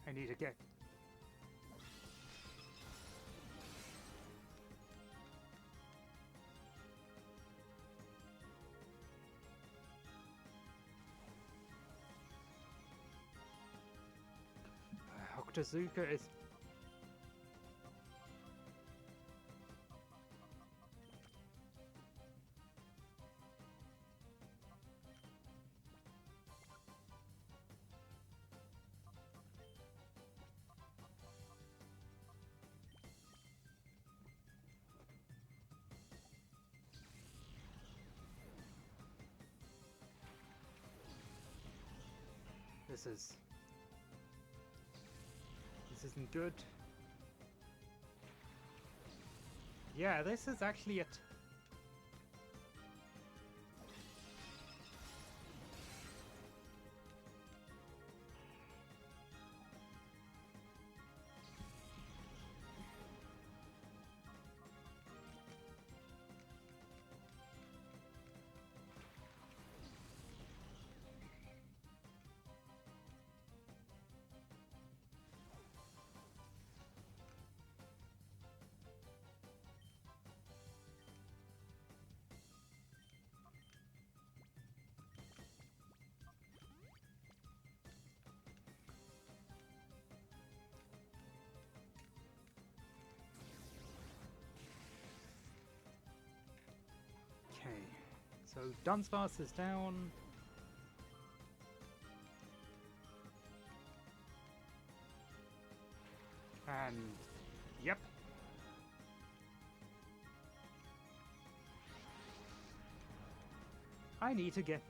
A: I need to get... Octazooka is... This isn't good. Yeah, this is actually it. Okay, so Dunsparce is down. And, yep. I need to get...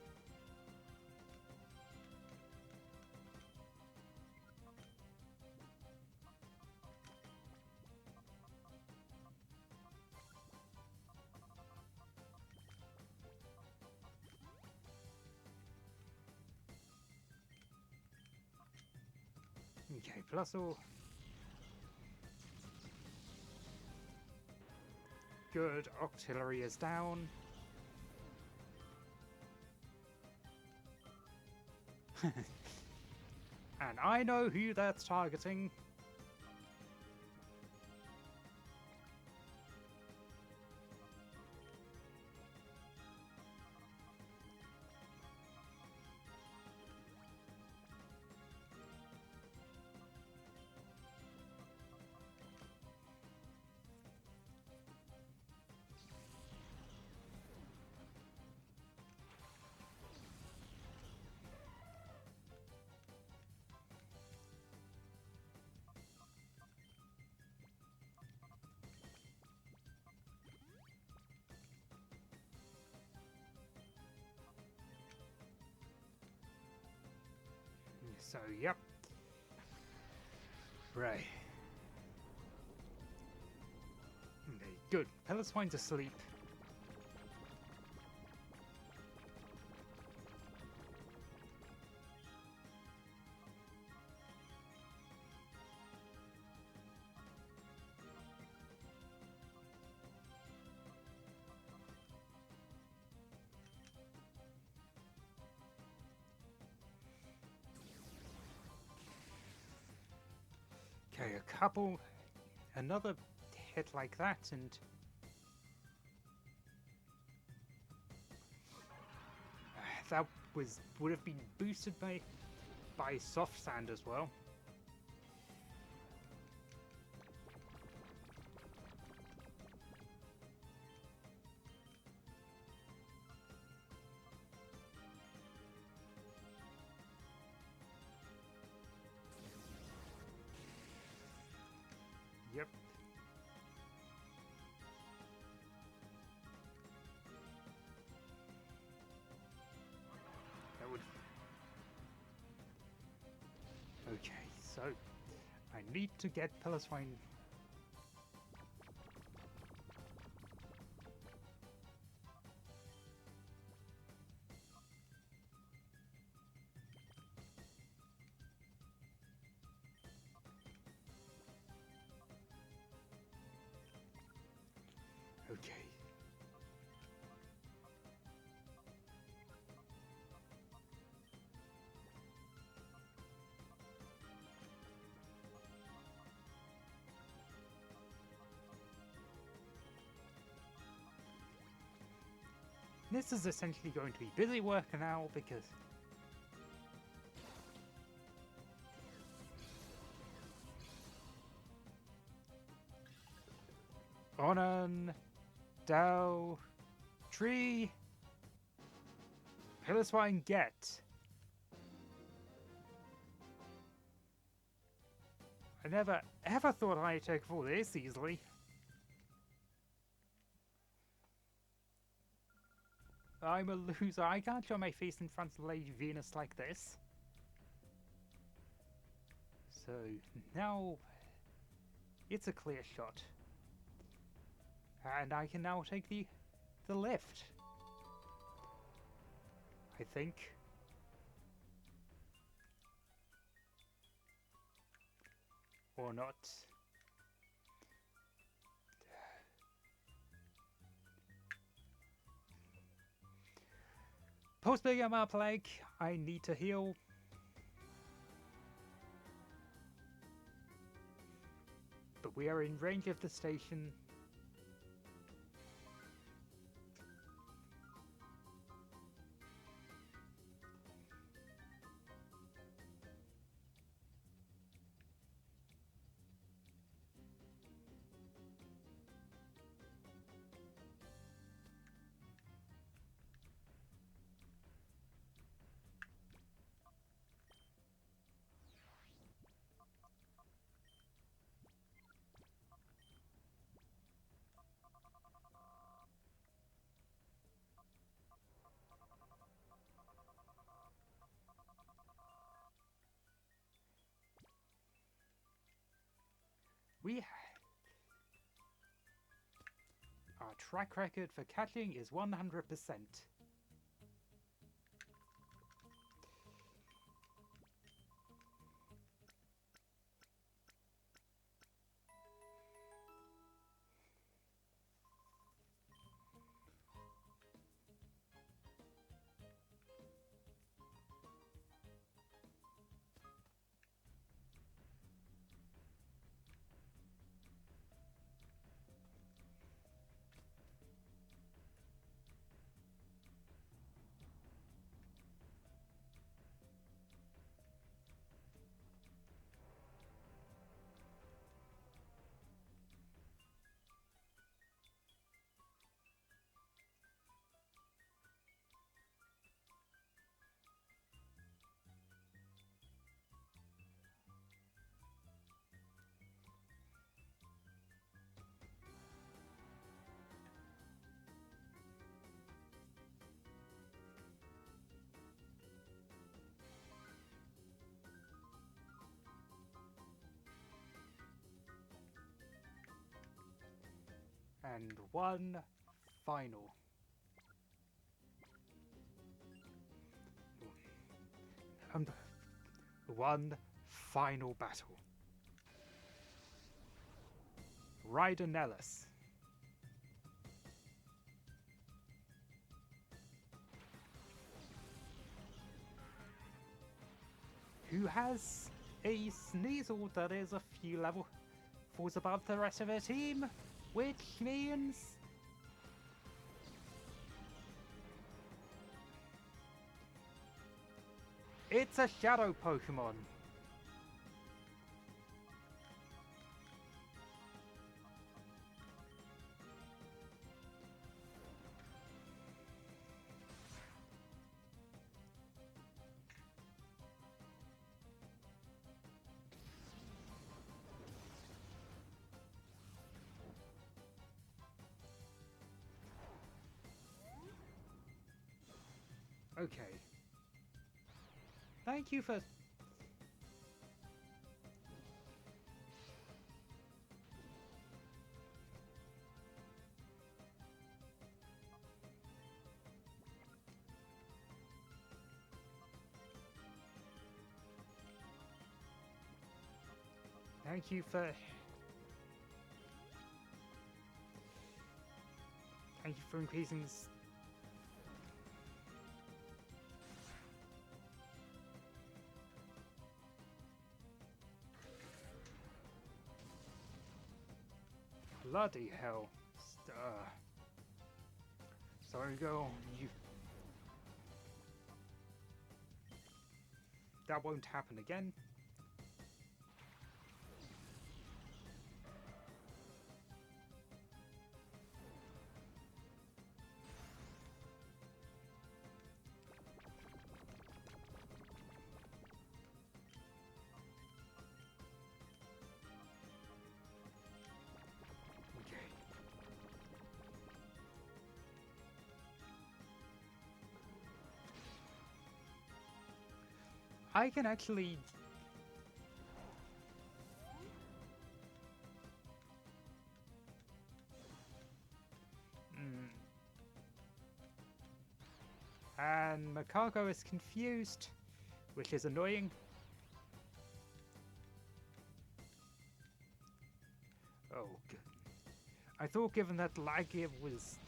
A: Okay, plus all. Good, Octillery is down. And I know who that's targeting. So, yep. Right. Okay, good. Peloswine's asleep. Okay, Another hit like that, and that would have been boosted by soft sand as well. Yep. That would... Okay, so I need to get Piloswine. Okay. This is essentially going to be busy work now because Onan, Dow, Tree, Piloswine get. I never ever thought I'd take fall this easily. I'm a loser. I can't show my face in front of Lady Venus like this. So now it's a clear shot. And I can now take the lift. I think. Or not. Post Big MR Plague, I need to heal. But we are in range of the station. Our track record for catching is 100%. And one final. And one final battle. Ryder Nellis. Who has a Sneasel that is a few levels above the rest of the team, which means it's a shadow Pokemon. Okay. Thank you for... Thank you for... Thank you for increasing this... Bloody hell. Sorry, girl. You... That won't happen again. I can actually... And Makako is confused, which is annoying. Oh, good. I thought given that lag it was...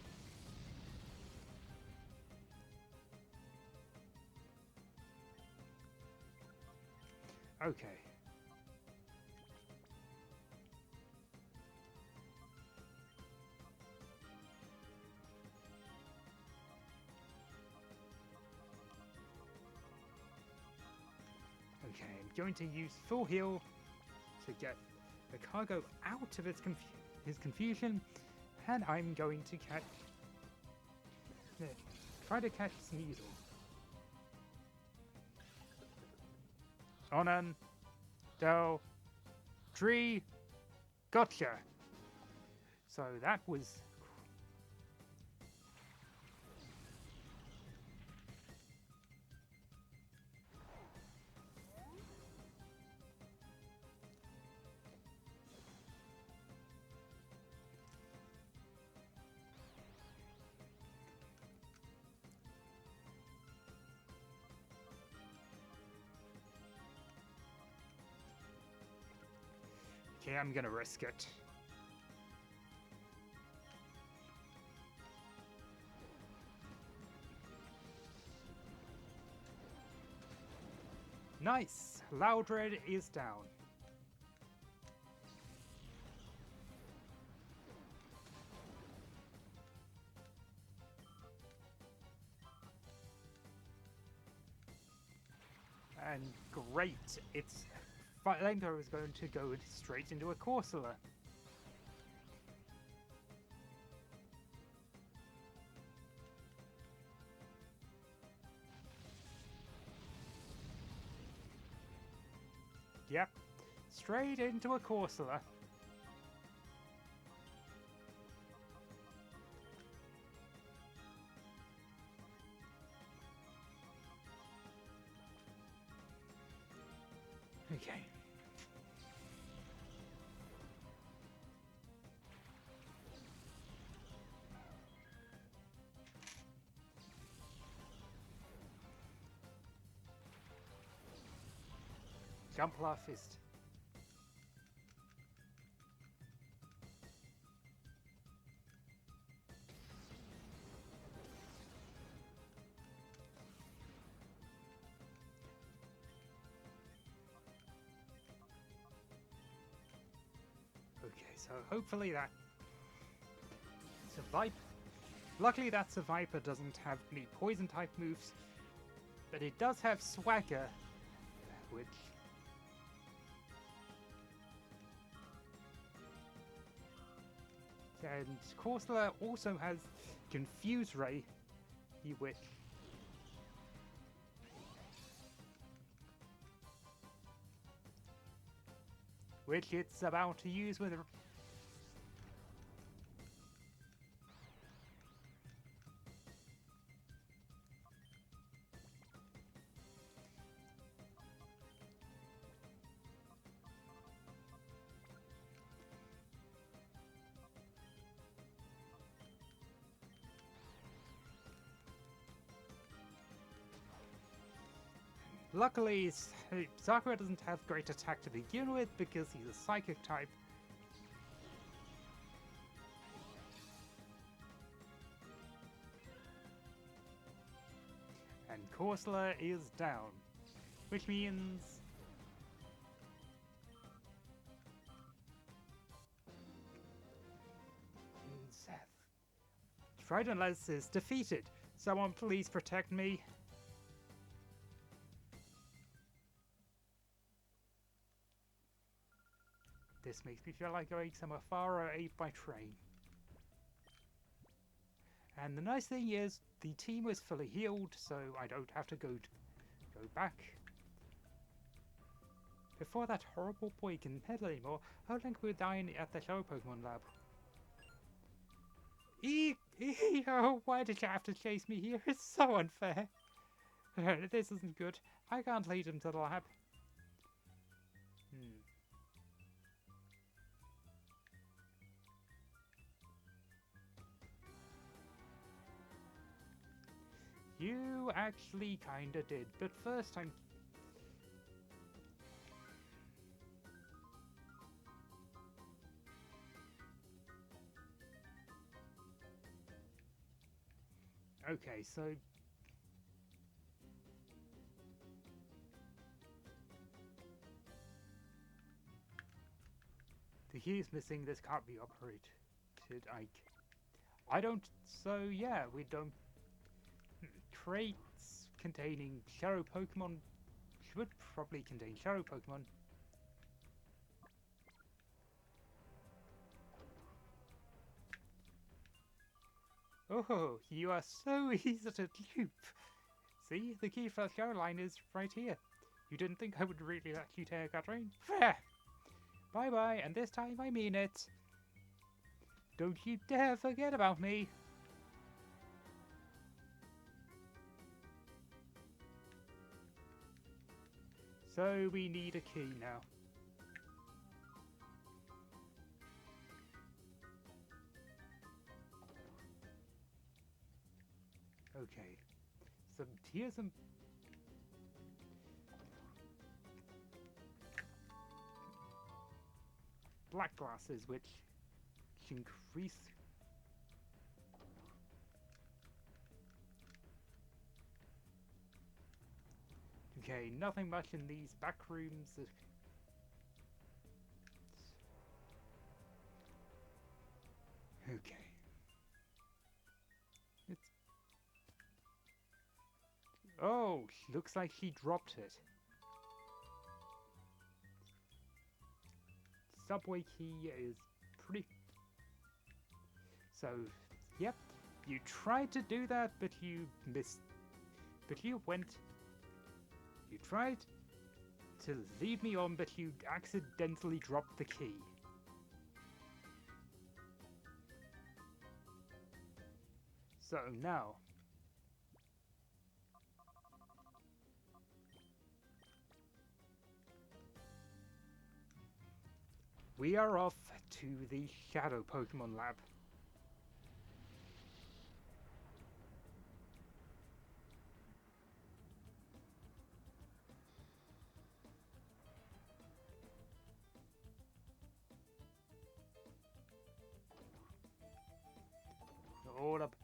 A: Okay. Okay, I'm going to use full heal to get the cargo out of his confusion, and I'm going to catch... try to catch Sneasel. Onan, Del, Tree, gotcha! So that was... Okay, I'm gonna risk it. Nice! Loudred is down. And great, it's... Flamethrower is going to go straight into a Corsola. Yep, straight into a Corsola. Okay. Jumpla Fist. so hopefully that... Luckily that Viper doesn't have any poison type moves, but it does have Swagger, which... And Corsola also has Confuse Ray, which it's about to use with... Luckily, Sakura doesn't have great attack to begin with because he's a psychic type. And Corsola is down, which means... Trident is defeated. Someone please protect me. This makes me feel like going somewhere far away by train. And the nice thing is, the team was fully healed, so I don't have to go back. Before that horrible boy can pedal anymore, I'll link with dying at the show Pokemon lab. Oh, why did you have to chase me here? It's so unfair. This isn't good. I can't lead him to the lab. You actually kinda did, but first I'm... Okay, so... The key is missing, this can't be operated. I don't... So yeah, we don't... Crates containing Shadow Pokemon should probably contain Shadow Pokemon. Oh, you are so easy to dupe. See, the key for the Shadow line is right here. You didn't think I would really let you take a train? Fair. Bye-bye, and this time I mean it. Don't you dare forget about me. So we need a key now. Okay. Here's some... black glasses, which increase... Okay, nothing much in these back rooms. Okay. It's... Oh, looks like she dropped it. Subway key is pretty... So, yep, you tried to do that, but you missed. But you went... You tried to lead me on, but you accidentally dropped the key. So now... we are off to the Shadow Pokemon Lab. Hold up.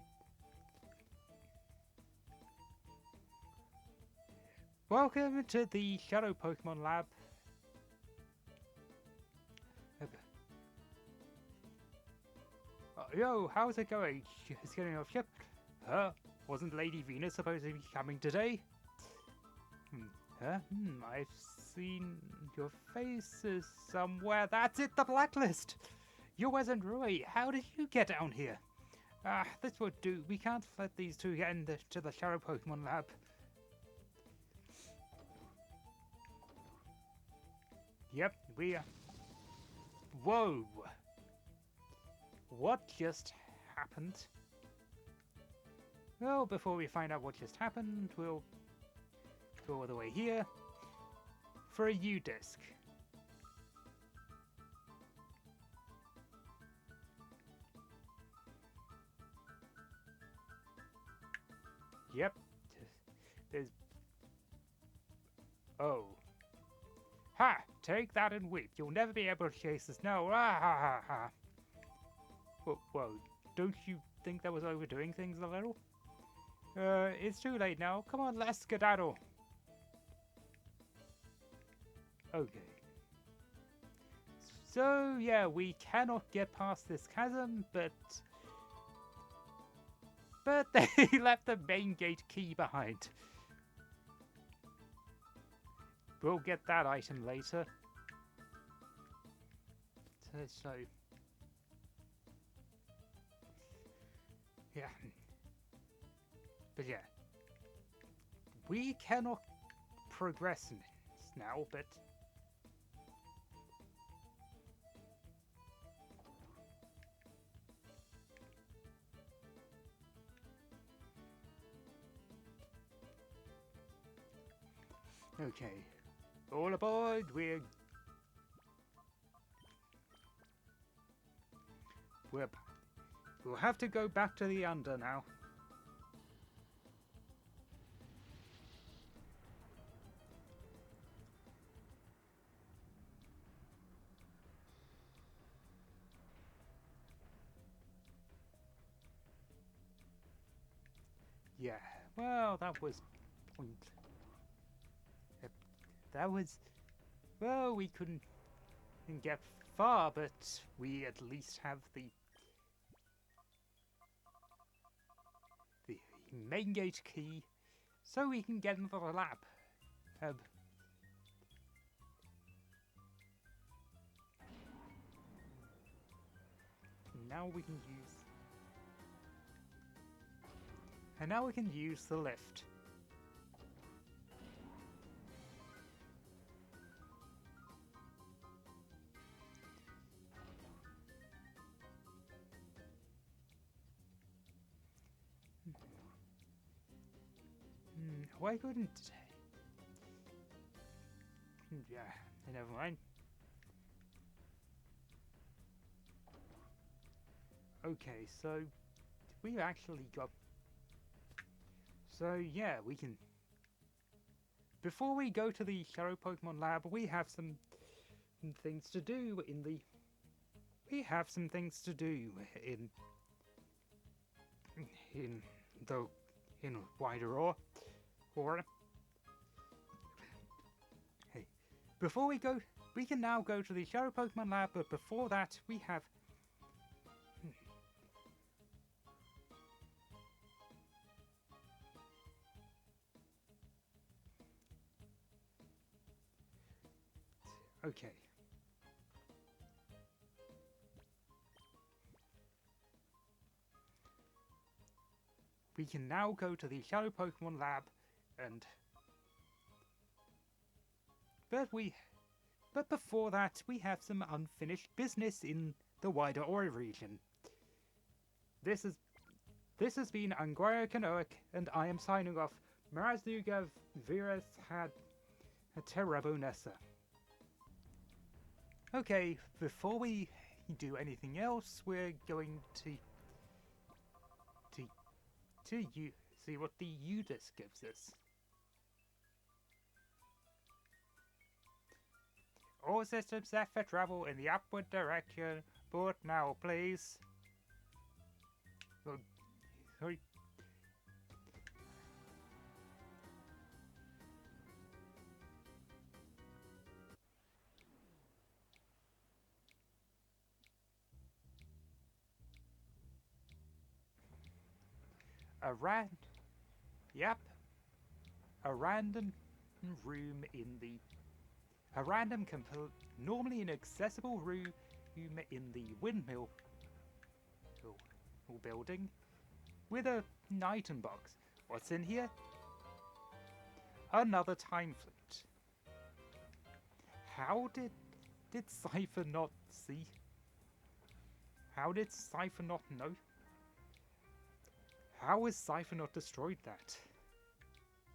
A: Welcome to the Shadow Pokemon Lab. Yo, how's it going? Just getting off ship? Wasn't Lady Venus supposed to be coming today? I've seen your faces somewhere. That's it, the blacklist! You wasn't Roy. How did you get down here? This would do. We can't let these two get into the Shadow Pokemon lab. Yep, we are. Whoa! What just happened? Well, before we find out what just happened, we'll go all the way here for a U-disc. Yep. There's... Oh. Ha! Take that and weep. You'll never be able to chase the snow. Ah ha ha ha. Whoa. Don't you think that was overdoing things a little? It's too late now. Come on, let's skedaddle. Okay. So, yeah, we cannot get past this chasm, but they left the main gate key behind. We'll get that item later. So yeah. But yeah. We cannot progress in this now, but okay. All aboard, we'll have to go back to the under now. Yeah, well, that was point. That was, well, we couldn't get far, but we at least have the main gate key, so we can get into the lab. Now we can use, and now we can use the lift. Why couldn't... Yeah, never mind. Okay, so we actually got... So yeah, we can... Before we go to the Shadow Pokemon lab, we have some things to do in the... We have some things to do in Wider Or. Hey, before we go, we can now go to the Shadow Pokemon lab, but before that, we have... Okay. We can now go to the Shadow Pokemon lab and... But before that, we have some unfinished business in the wider Ori region. This has been Anguaya Kanoic, and I am signing off. Mrazdugav Virus had a Terrabonessa. Okay, before we do anything else, we're going to see what the U-disc gives us. All systems set for travel in the upward direction. Board now, please. Oh, sorry. Yep. A random room in the... A random, normally inaccessible room in the windmill building with an item box. What's in here? Another time flute. How did Cipher not see? How did Cipher not know? How has Cipher not destroyed that?